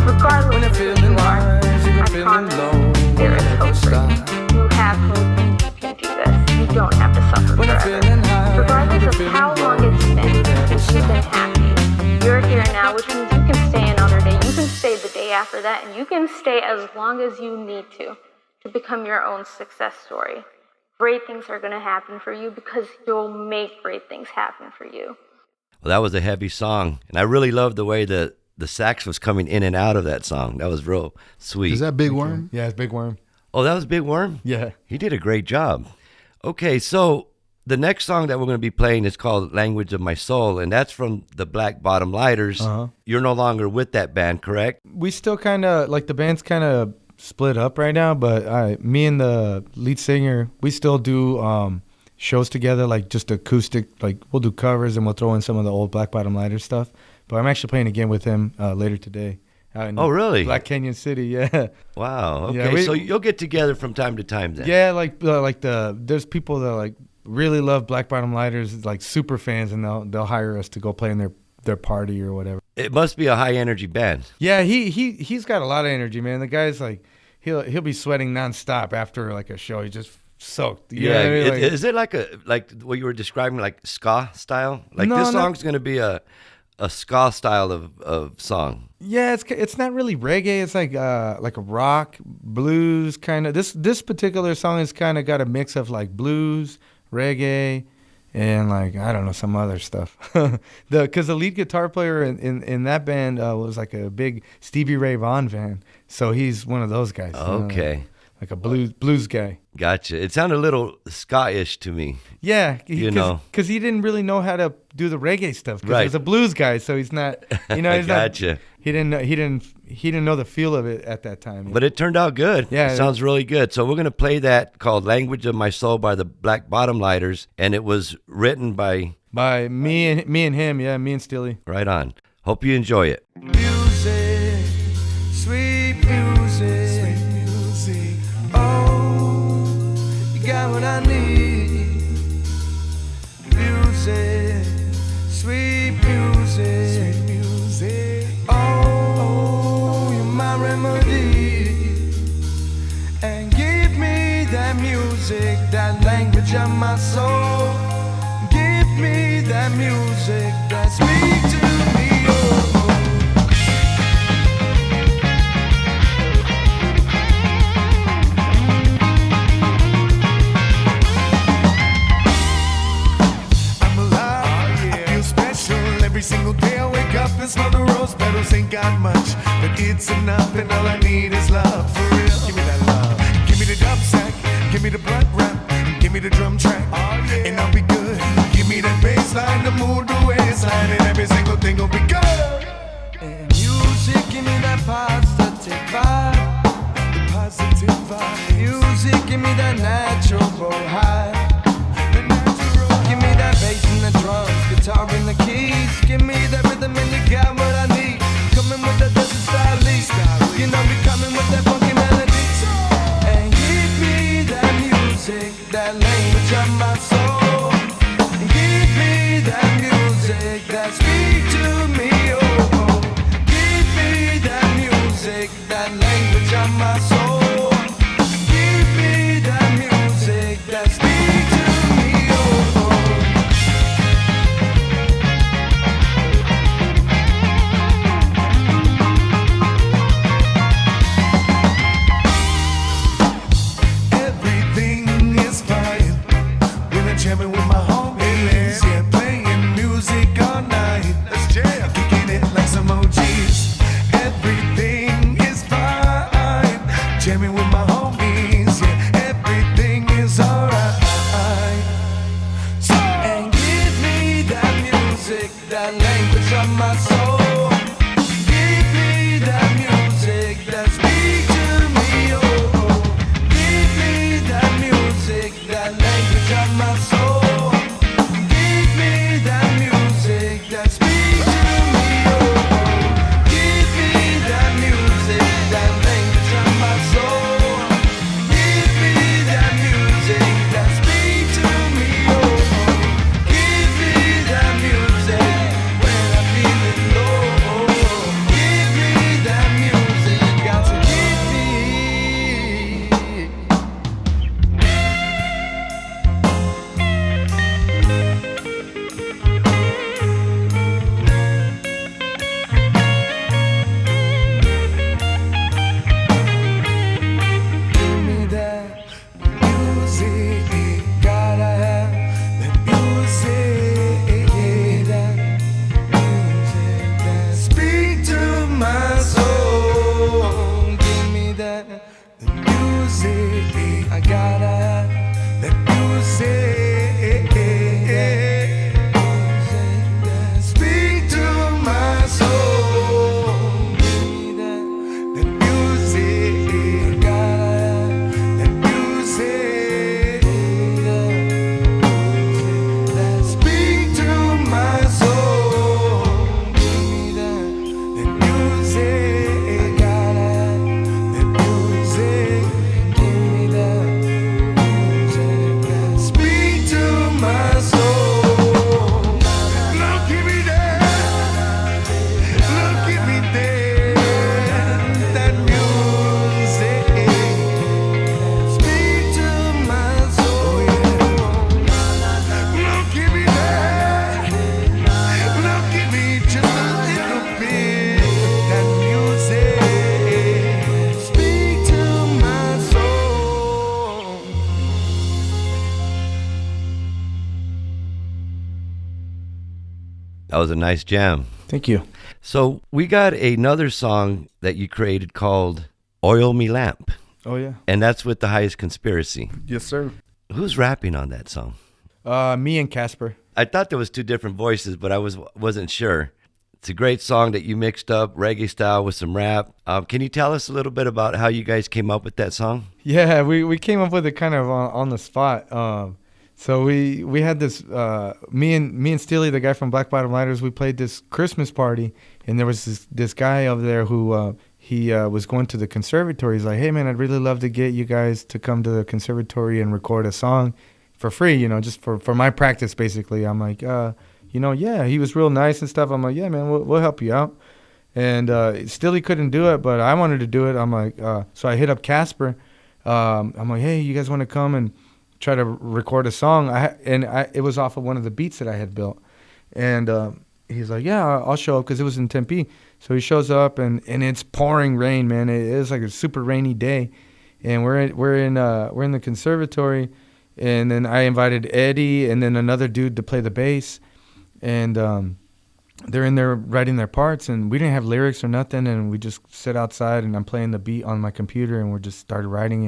Regardless When you're of who feeling you are, high, you've been I feeling promise low. there is hope for you. You have hope and you can do this. You don't have to suffer When you're forever. feeling high, Regardless you're of feeling how low. long it's been since you've been happy, you're here now, which means you can stay another day. You can stay the day after that, and you can stay as long as you need to become your own success story. Great things are going to happen for you because you'll make great things happen for you. Well, that was a heavy song, and I really loved the way the sax was coming in and out of that song. That was real sweet. Is that Big Worm? Yeah, it's Big Worm. Oh, that was Big Worm? Yeah. He did a great job. Okay, so the next song that we're going to be playing is called Language of My Soul, and that's from the Black Bottom Lighters. Uh-huh. You're no longer with that band, correct? We still kind of, like, the band's kind of split up right now, but me and the lead singer, we still do shows together, like just acoustic, like we'll do covers and we'll throw in some of the old Black Bottom Lighters stuff. But I'm actually playing again with him later today. Out in Oh, really? Black Canyon City, yeah. Wow. Yeah, Okay, so you'll get together from time to time then. Yeah, there's people that like really love Black Bottom Lighters, like super fans, and they'll hire us to go play in their party or whatever. It must be a high energy band. Yeah, he's got a lot of energy, man. The guy's like he'll be sweating nonstop after like a show. He's just soaked. You know what I mean? Like, is it like what you were describing, like ska style? Like No, this no. song's going to be a ska style of song. yeah, it's not really reggae. It's like a rock blues kind of. This particular song has kind of got a mix of like blues, reggae, and like I don't know, some other stuff. Because the lead guitar player in that band was like a big Stevie Ray Vaughan fan, so he's one of those guys. Okay. Like a blues guy. Gotcha. It sounded a little ska-ish to me. Yeah, because he didn't really know how to do the reggae stuff. Because Right. he's a blues guy, so he's not. He's Gotcha. not. He didn't know the feel of it at that time. But it turned out good. Yeah. It sounds really good. So we're going to play that called Language of My Soul by the Black Bottom Lighters, and it was written by me and him, yeah, me and Steely. Right On. Hope you enjoy it. Music, sweet music, oh, you got what I need. Music, sweet music, oh, you're my remedy. And give me that music, that language of my soul. Give me that music that speak to me. Oh. I'm alive, I feel special. Every single day I wake up and smell the rose petals. Ain't got much, but it's enough, and all I need is love. For real, give me that love. Give me the dub sack, give me the blunt wrap, give me the drum track, and I'll be good. Give me that bass line, the mood, the waistline, and every single thing will be good. And music, give me that positive vibe, the positive vibe. Music, give me that natural high, the natural. Give me that bass and the drums, guitar and the keys. Give me that rhythm and you got what I need. Coming with that desert style, you know me coming with that funky melody. And give me that music, that language of my soul. And give me that music that speak to me. Oh, oh. Give me that music, that language of my soul. Give me that music that speak to me. Oh, oh. Everything is fine when I'm jamming with my homies. Yeah, playing music all night. Let's jam. Kicking it like some OGs. Everything is fine. Jamming with my homies. Yeah, everything is alright. And give me that music, that language of my soul. Give me that music that speak to me. Oh, oh. Give me that music, that language of my soul. Give me that music that speak to me. Oh, oh. Give me that music, that language of my soul. Give me that music that speak to me. Oh, oh. Give me that music when I'm feeling low. Give me that music, got to give me. Give me that music, gotta have that music, that music that speak to my soul. Give me that music, I gotta have that music, that speak to my soul. Give me that music, I gotta have that music, that speak to my soul. Give me that music, I gotta have that music. Give me that music that speak to my soul. Look at me there, look at me there. That music speak to my soul. Look at me there, look at me just a little bit. That music speak to my soul. That was a nice jam. Thank you. So we got another song that you created called Oil Me Lamp, Oh yeah. and that's with The Highest Conspiracy. Yes, sir. Who's rapping on that song? Me and Casper. I thought there was two different voices, but I wasn't sure. It's a great song that you mixed up reggae style with some rap. Can you tell us a little bit about how you guys came up with that song? Yeah, we came up with it kind of on the spot. So we had this me and Steely, the guy from Black Bottom Lighters, we played this Christmas party, and there was this guy over there who he was going to the conservatory. He's like, hey man, I'd really love to get you guys to come to the conservatory and record a song for free, you know, just for my practice basically. I'm like, yeah, he was real nice and stuff. I'm like, yeah man, we'll help you out. And still he couldn't do it, but I wanted to do it. I'm like, so I hit up Casper. I'm like, hey, you guys want to come and try to record a song? It was off of one of the beats that I had built. And he's like, yeah, I'll show up, because it was in Tempe. So he shows up, and it's pouring rain, man. It is like a super rainy day, and we're in the conservatory, and then I invited Eddie and then another dude to play the bass, and they're in there writing their parts, and we didn't have lyrics or nothing, and we just sit outside, and I'm playing the beat on my computer, and we just started writing,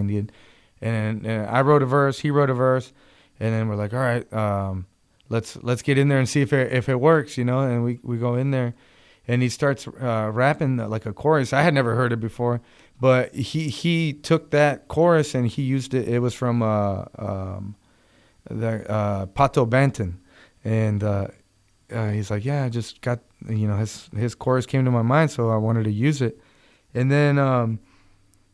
and I wrote a verse, he wrote a verse, and then we're like, all right, let's get in there and see if it works, you know, and we go in there. And he starts rapping like a chorus. I had never heard it before, but he took that chorus and he used it. It was from the Pato Banton, and he's like, yeah, I just got, you know, his chorus came to my mind, so I wanted to use it. And then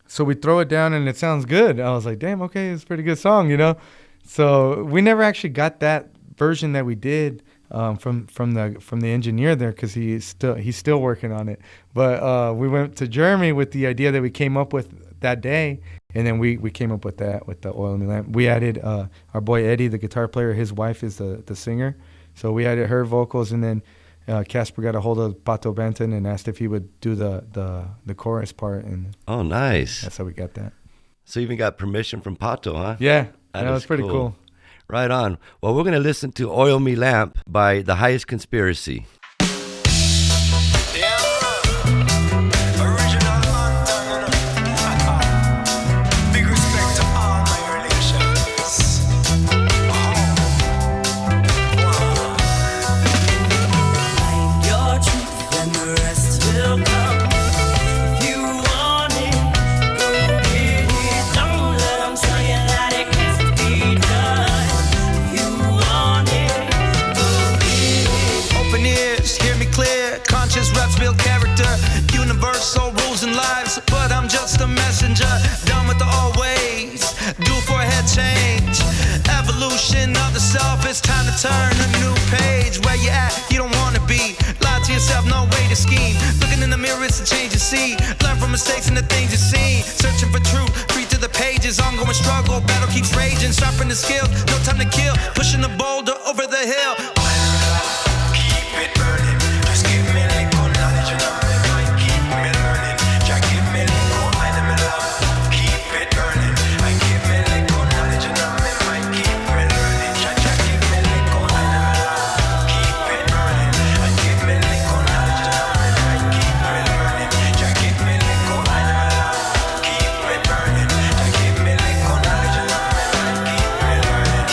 so we throw it down and it sounds good. I was like, damn, okay, it's a pretty good song, you know. So we never actually got that version that we did. From the engineer there, because he's still working on it. But we went to Jeremy with the idea that we came up with that day, and then we came up with that with the Oil Me Lamp. We added our boy Eddie, the guitar player. His wife is the singer, so we added her vocals, and then Casper got a hold of Pato Benton and asked if he would do the chorus part, and Oh, nice. that's how we got that. So you even got permission from Pato, huh? Yeah, That that was is pretty cool. cool. Right on. Well, we're going to listen to Oil Me Lamp by The Highest Conspiracy. Big respect to all my relations. Find your truth and the rest will come. If you want it, go get it. Don't let them tell you that it can't be done. If you want it, go get it. Open ears, hear me clear. Conscious reps build character. Universal rules and lives, but I'm just a messenger. Done with the old ways, due for a head change. Evolution of the self, it's time to turn a new page. Where you at, you don't wanna be. Lie to yourself, no way to scheme. Looking in the mirror, it's a change you see. Learn from mistakes and the things you see. Searching for truth, read through the pages. Ongoing struggle, battle keeps raging. Sharpen the skill, no time to kill. Pushing the boulder over the hill. Keep it burning. Just give me like good knowledge and I keep me learning. Just give me like good love. Keep it burning. I give me like good knowledge and I keep me learning. Just give me like good love. Keep it burning. I give me like good knowledge and I keep me learning. Just give me like good love. Keep it burning. Just give me like good knowledge and I keep me learning.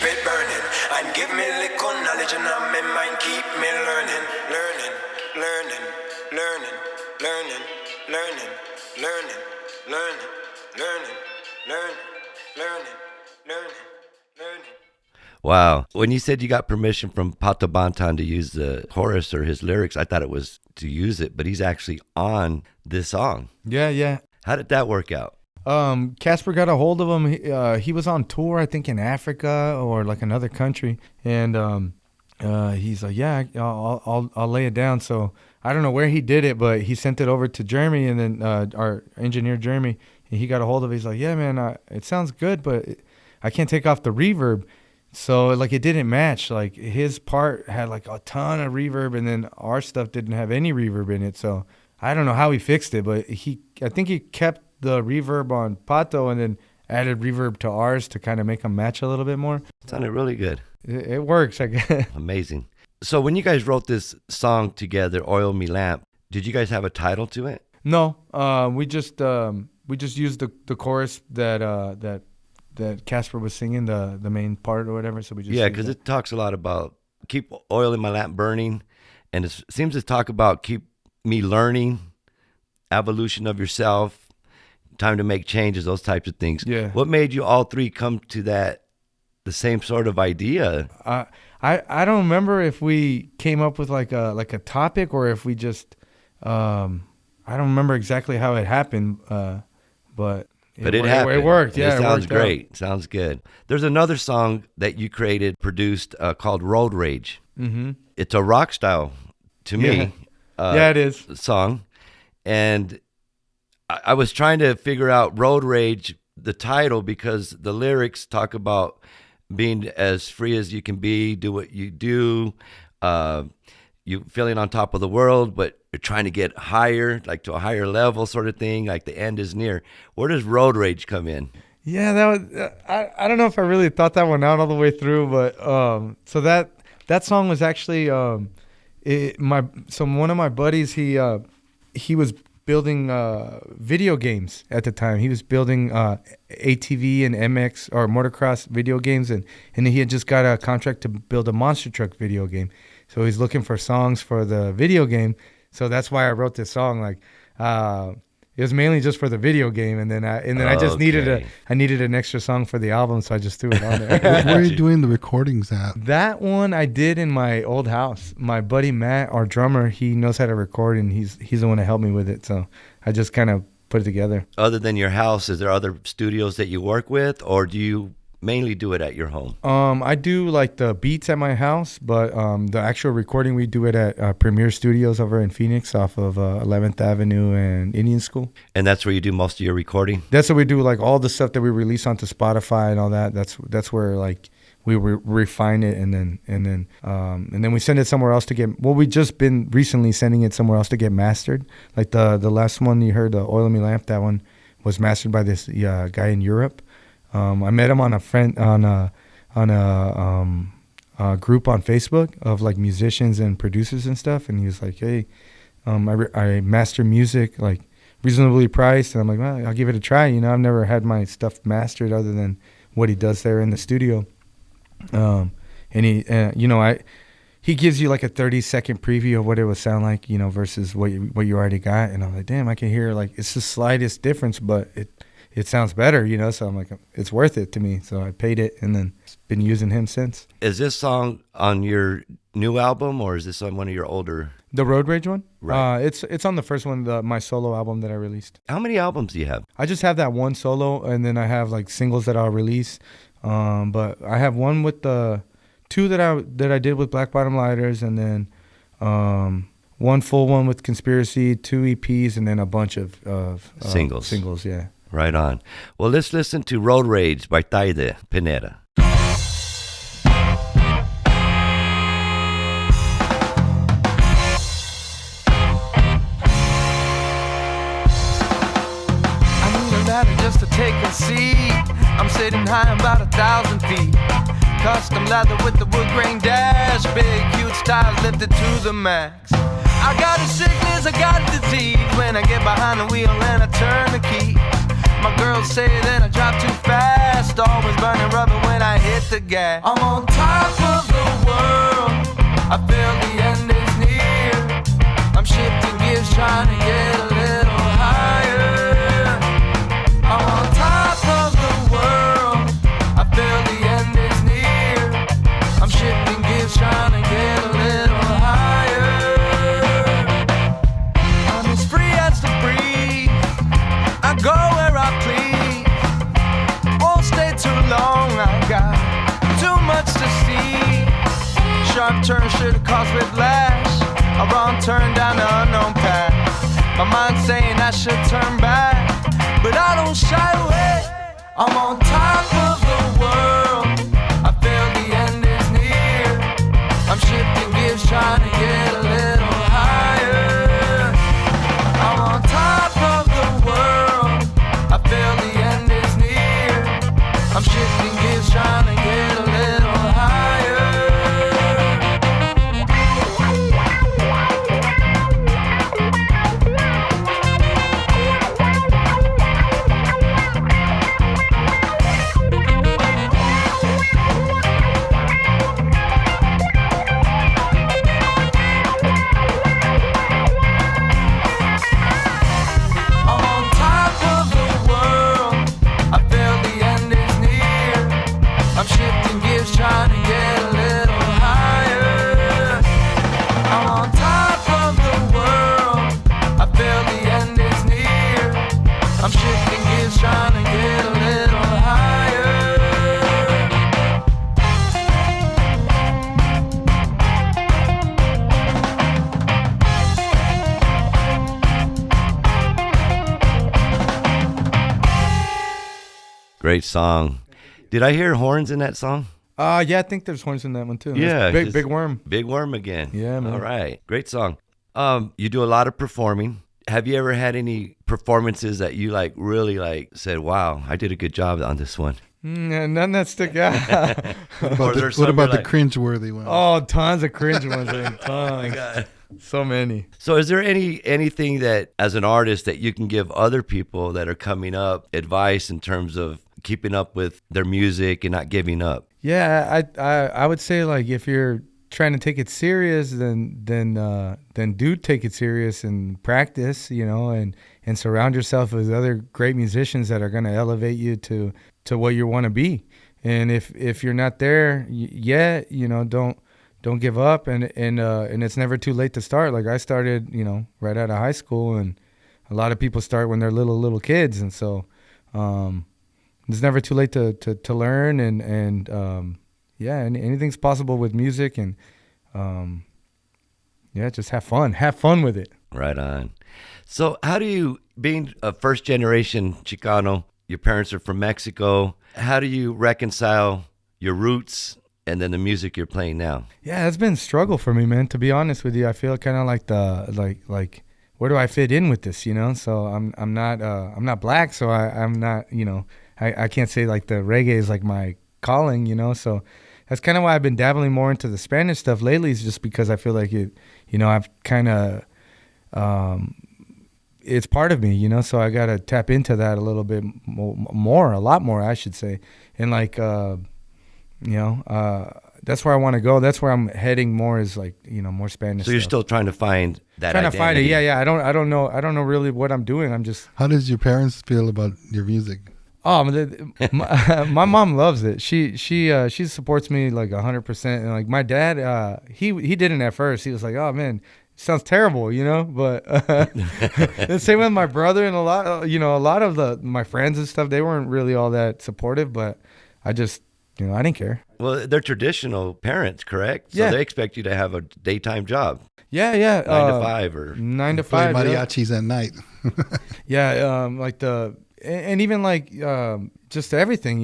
it burning. And give me little knowledge and my mind keep me learning, learning, learning, learning, learning, learning, learning, learning, learning, learning, learning, learning, learning. Wow. When you said you got permission from Pato Bantan to use the chorus or his lyrics, I thought it was to use it, but he's actually on this song. Yeah. How did that work out? Casper got a hold of him. He was on tour, I think, in Africa or like another country, and he's like, "Yeah, I'll lay it down." So I don't know where he did it, but he sent it over to Jeremy, and then our engineer Jeremy, and he got a hold of it. He's like, "Yeah, man, it sounds good, but I can't take off the reverb." So like it didn't match. Like his part had like a ton of reverb, and then our stuff didn't have any reverb in it. So I don't know how he fixed it, but I think he kept the reverb on Pato and then added reverb to ours to kind of make them match a little bit more. It sounded really good. It works, I guess. Amazing. So when you guys wrote this song together, Oil Me Lamp, did you guys have a title to it? No, we just used the chorus that Casper was singing, the main part or whatever. So we just because it talks a lot about keep oil in my lamp burning, and it seems to talk about keep me learning, evolution of yourself, time to make changes, those types of things. Yeah. What made you all three come to the same sort of idea? I don't remember if we came up with like a topic or if we just I don't remember exactly how it happened, but it happened. It worked. Yeah, it sounds worked great. Out. Sounds good. There's another song that you created, produced, called Road Rage. Mm-hmm. It's a rock style to me. Yeah, it is. Song, and I was trying to figure out Road Rage, the title, because the lyrics talk about being as free as you can be, do what you do, you feeling on top of the world, but you're trying to get higher, like to a higher level sort of thing, like the end is near. Where does Road Rage come in? Yeah, that was, I don't know if I really thought that one out all the way through, but so that song was actually one of my buddies, he was building video games at the time. He was building ATV and MX or motocross video games, and he had just got a contract to build a monster truck video game. So he's looking for songs for the video game. So that's why I wrote this song. Like it was mainly just for the video game, and then I just needed an extra song for the album, so I just threw it on there. Where are you doing the recordings at? That one I did in my old house. My buddy Matt, our drummer, he knows how to record, and he's the one that helped me with it. So I just kind of put it together. Other than your house, is there other studios that you work with, or do you mainly do it at your home? I do like the beats at my house, but the actual recording, we do it at Premier Studios over in Phoenix off of 11th Avenue and Indian School. And that's where you do most of your recording? That's what we do, like all the stuff that we release onto Spotify and all that. That's where like we refine it and then we send it somewhere else to get. Well, we just been recently sending it somewhere else to get mastered. Like the last one you heard, the Oil Me Lamp, that one was mastered by this guy in Europe. I met him on a group on Facebook of like musicians and producers and stuff, and he was like, "Hey, I master music like reasonably priced," and I'm like, "Well, I'll give it a try." You know, I've never had my stuff mastered other than what he does there in the studio. And he gives you like a 30-second preview of what it would sound like, you know, versus what you already got, and I'm like, damn, I can hear like it's the slightest difference, but it sounds better, you know, so I'm like, it's worth it to me. So I paid it and then been using him since. Is this song on your new album or is this on one of your older? The Road Rage one? Right. It's on the first one, my solo album that I released. How many albums do you have? I just have that one solo, and then I have like singles that I'll release. But I have one with the two that I did with Black Bottom Lighters, and then one full one with Conspiracy, 2 EPs, and then a bunch of singles. Singles, yeah. Right on. Well, let's listen to Road Rage by Taide Pineda. I need a ladder just to take a seat. I'm sitting high about 1,000 feet. Custom leather with the wood grain dash. Big, huge tires lifted to the max. I got a sickness, I got a disease. When I get behind the wheel and I turn the key, My girls say that I drive too fast, always burning rubber when I hit the gas. I'm on top of the world, I feel the end is near. I'm shifting gears, trying to get a little higher. I'm on top of the world, I feel the end is near. I'm shifting gears, trying to get a little higher. I'm as free as the breeze, I go where I please. Won't stay too long, I got too much to see. Sharp turn should've caused whiplash, a wrong turn down the unknown path. My mind's saying I should turn back, but I don't shy away. I'm on top of the world, I feel the end is near. I'm shifting gears, trying to get a little higher. I'm on top of the world, I feel the end is near. I'm shifting gears, trying to get a little higher. Trying to get a little higher. I'm on top of the world, I feel the end is near. I'm shifting gears, trying to get a little higher. Great song. Did I hear horns in that song? Yeah, I think there's horns in that one too. Yeah, That's big worm. Big Worm again. Yeah, man. All right. Great song. You do a lot of performing. Have you ever had any performances that you like really like said, wow, I did a good job on this one? None that stick out. Or there's What some about you're the cringeworthy one? Oh, tons of cringe ones. Tons. So many. So is there anything that as an artist that you can give other people that are coming up advice in terms of keeping up with their music and not giving up? Yeah, I would say like if you're trying to take it serious, then do take it serious and practice, and surround yourself with other great musicians that are going to elevate you to what you want to be. And if you're not there yet, don't give up. And it's never too late to start. Like I started, right out of high school, and a lot of people start when they're little kids, and so. It's never too late to learn, and anything's possible with music, and just have fun with it. Right on. So how do you, being a first generation Chicano, your parents are from Mexico, how do you reconcile your roots and then the music you're playing now? Yeah, it's been a struggle for me, man, to be honest with you. I feel kind of like where do I fit in with this, So I'm not black, so I'm not, I can't say like the reggae is like my calling, so that's kind of why I've been dabbling more into the Spanish stuff lately, is just because I feel like it, I've kind of, it's part of me, so I got to tap into that a little bit more, a lot more, I should say. And like, that's where I want to go. That's where I'm heading more, is like, more Spanish So you're stuff. still trying to find that Trying identity. to find it. Yeah. I don't know really what I'm doing. I'm just. How does your parents feel about your music? Oh, my mom loves it. She supports me like 100%. And like my dad, he didn't at first. He was like, oh man, it sounds terrible, But the same with my brother and a lot of my friends and stuff. They weren't really all that supportive, but I just, I didn't care. Well, they're traditional parents, correct? So Yeah. they expect you to have a daytime job, Yeah. 9 to 5 or 9 to Play 5. Yeah. mariachis at night. Yeah, like and even like just everything,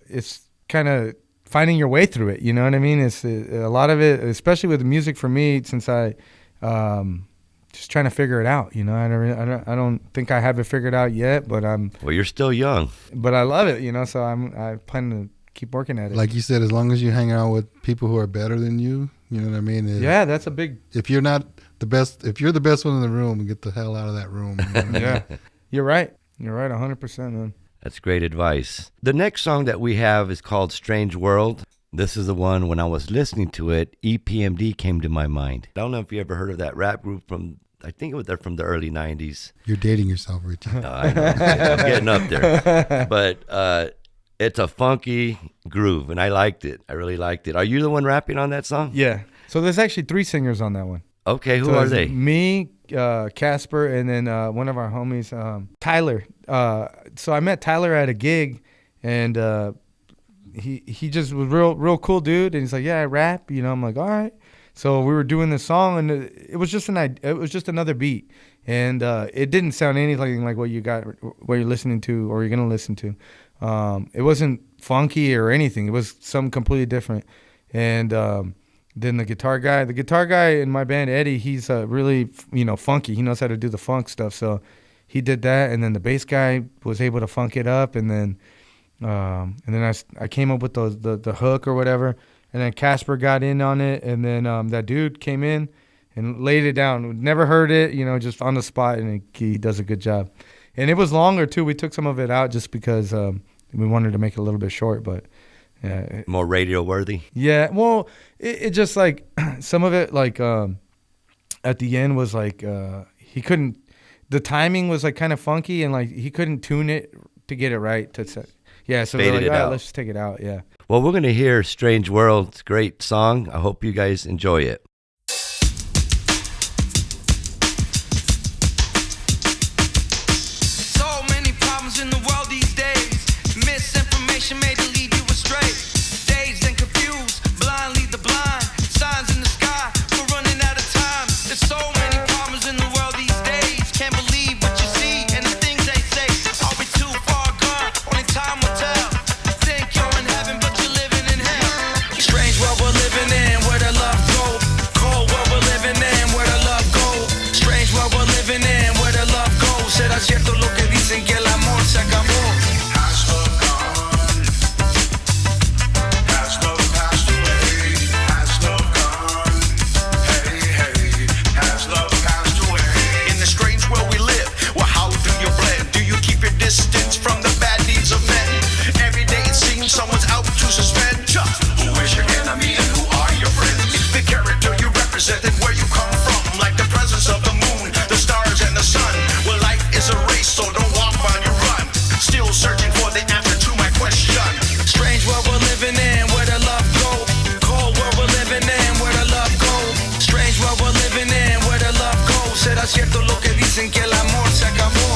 it's kind of finding your way through it. You know what I mean? It's a lot of it, especially with the music for me, since I just trying to figure it out. I don't think I have it figured out yet, but Well, you're still young. but I love it. So I plan to keep working at it. Like you said, as long as you hang out with people who are better than you, you know what I mean? Yeah, that's a big. If you're not the best, if you're the best one in the room, get the hell out of that room. You know what I mean? Yeah, you're right. You're right, 100%, man. That's great advice. The next song that we have is called Strange World. This is the one, when I was listening to it, EPMD came to my mind. I don't know if you ever heard of that rap group I think they're from the early 90s. You're dating yourself, Richie. I know, I'm getting up there. But it's a funky groove, and I liked it. I really liked it. Are you the one rapping on that song? Yeah. So there's actually 3 singers on that one. Okay, who So are it's they? Me, Casper, and then one of our homies, Tyler. So I met Tyler at a gig, and he just was real cool dude. And he's like, "Yeah, I rap." I'm like, "All right." So we were doing this song, and it was just another beat, and it didn't sound anything like what you're listening to or you're gonna listen to. It wasn't funky or anything. It was something completely different. And then the guitar guy in my band, Eddie, he's really funky. He knows how to do the funk stuff. So he did that, and then the bass guy was able to funk it up, and then I came up with the hook or whatever. And then Casper got in on it, and then that dude came in and laid it down. Never heard it, just on the spot, and he does a good job. And it was longer, too. We took some of it out just because we wanted to make it a little bit short, but yeah. More radio worthy? Yeah, well, it just like, some of it, like, at the end was like, he couldn't, the timing was like kind of funky, and like he couldn't tune it to get it right. Yeah, so we're like, all right, let's just take it out, yeah. Well, we're going to hear Strange World. It's a great song. I hope you guys enjoy it. So many problems in the world these days. Misinformation made to lead you astray. Dazed and confused, blind lead the blind. Signs in the sky, we're running out of time. There's so many problems in the world these days. Can't believe what you see and the things they say. Are we too far gone? Only time will tell. Think you're in heaven, but you're living in hell. Strange world we're living in, where the love go. Cold world we're living in, where the love go. Strange world we're living in, where the love goes. Será cierto lo que dicen que el amor se acabó. Has love gone? Has love passed away? Has love gone? Hey, hey, has love passed away? In the strange world we live, well, how do you blend? Do you keep your distance from the bad deeds of men? Every day it seems someone's out to suspend. Just who is your enemy and who are your friends? The character you represent and where you come from, like the presence of the moon, the stars and the sun. Well, life is a race, so don't walk while you run. Still searching for the answer to my question. Strange world we're living in, where the love go. Cold world we're living in, where the love go. Strange world we're living in, where the love go. Será cierto lo que dicen que el amor se acabó.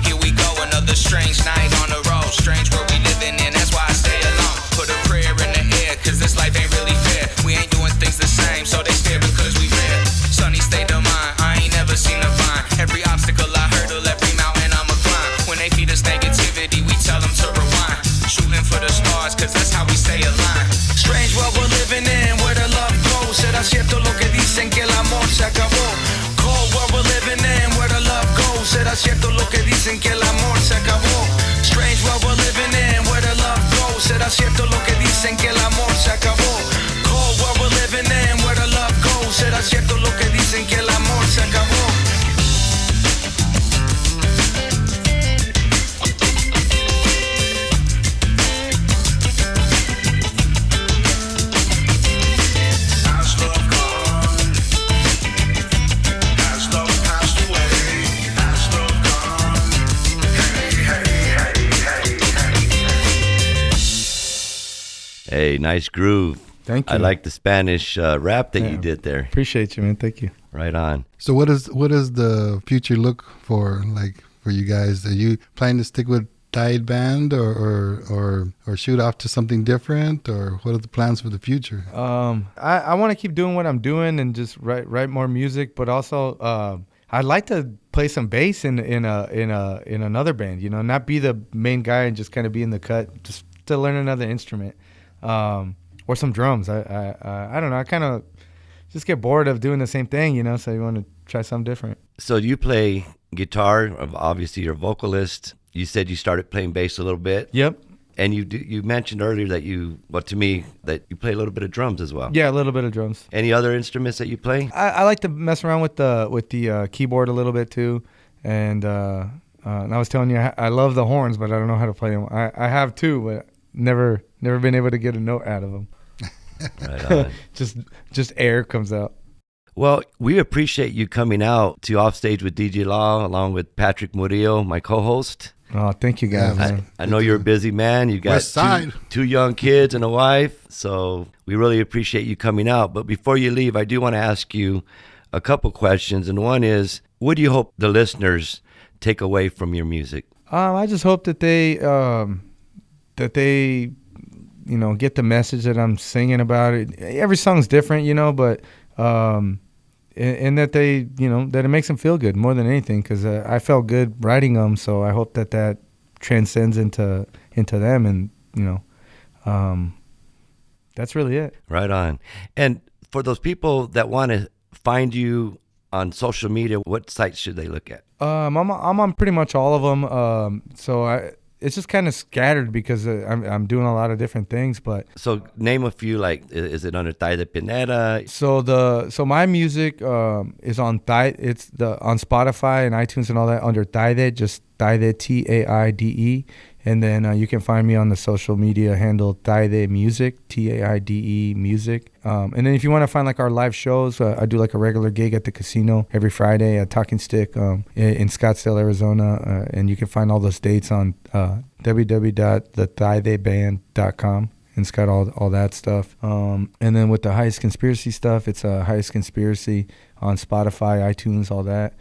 Here we go, another strange night on the road. Strange world we living in, that's why I stay alone. Put a prayer in the air, cause this life ain't really fair. We ain't doing things the same, so they stare because we rare. Sunny state of mind, I ain't never seen a vine. Every obstacle I hurdle, every mountain I'ma climb. When they feed us negativity, we tell them to rewind. Shooting for the stars, cause that's how we stay aligned. Strange world we're living in, where the love goes. Será cierto lo que dicen que el amor se acabó. Cold world we're living in, where the love goes. Será cierto lo que dicen que el amor se acabó. Strange world we're living in, where the love goes. Será cierto lo que dicen que el amor se acabó. Cold world we're living in, where the love goes. Será cierto lo que dicen que el amor se acabó. Has love gone? Has love passed away? Has love gone? Hey, hey, hey, hey, hey. Hey, nice groove. Thank you. I like the Spanish rap that you did there. Appreciate you, man. Thank you. Right on. So what does the future look for, like, for you guys? Are you planning to stick with Taide Band or shoot off to something different, or what are the plans for the future? I want to keep doing what I'm doing and just write more music, but also I'd like to play some bass in another band. Not be the main guy and just kind of be in the cut, just to learn another instrument, or some drums. I don't know. I kind of just get bored of doing the same thing, So you want to try something different. So you play guitar. Obviously, you're a vocalist. You said you started playing bass a little bit. Yep. And you mentioned earlier that to me, that you play a little bit of drums as well. Yeah, a little bit of drums. Any other instruments that you play? I like to mess around with the keyboard a little bit too, and And I was telling you, I love the horns, but I don't know how to play them. I have too, but never been able to get a note out of them. Right on. just air comes out. Well, we appreciate you coming out to Offstage with DJ Law, along with Patrick Murillo, my co-host. Oh, thank you guys, Yeah, man. I know you're a busy man. You got West Side. two young kids and a wife, so we really appreciate you coming out. But before you leave, I do want to ask you a couple questions, and one is, what do you hope the listeners take away from your music? I just hope that they get the message that I'm singing about it. Every song's different, but and that they, that it makes them feel good more than anything, because I felt good writing them. So I hope that transcends into them, and that's really it. Right on. And for those people that want to find you on social media, what sites should they look at? I'm on pretty much all of them. It's just kind of scattered because I'm doing a lot of different things, but So name a few, like, is it under Taide Pineda? so my music is on Taide. It's on Spotify and iTunes and all that under Taide, just Taide, Taide, and then you can find me on the social media handle Taide Music, Taide Music. And then if you want to find like our live shows, I do like a regular gig at the casino every Friday at Talking Stick in Scottsdale, Arizona, and you can find all those dates on www.thetaideband.com. And it's got all that stuff. And then with the Highest Conspiracy stuff, it's Highest Conspiracy on Spotify, iTunes, all that.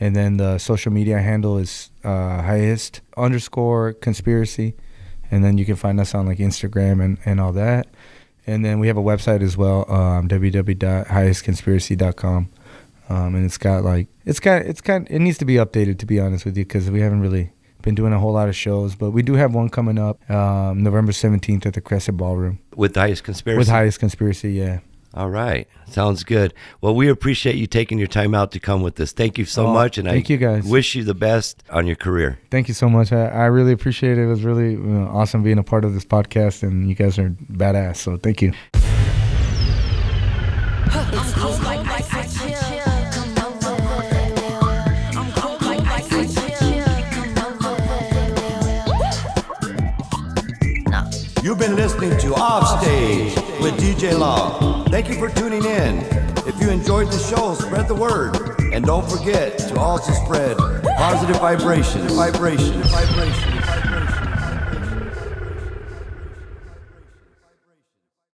And then the social media handle is highest_conspiracy. And then you can find us on like Instagram and all that. And then we have a website as well, www.highestconspiracy.com. And it needs to be updated, to be honest with you, because we haven't really been doing a whole lot of shows, but we do have one coming up November 17th at the Crescent Ballroom. With the Highest Conspiracy? With Highest Conspiracy, yeah. All right. Sounds good. Well, we appreciate you taking your time out to come with us. Thank you so much. And thank you guys. Wish you the best on your career. Thank you so much. I really appreciate it. It was really awesome being a part of this podcast, and you guys are badass. So thank you. I'm cold like I chill. Come over. I'm cold like I chill. Come over. No. You've been listening to Offstage with DJ Law. Thank you for tuning in. If you enjoyed the show, spread the word. And don't forget to also spread positive vibration.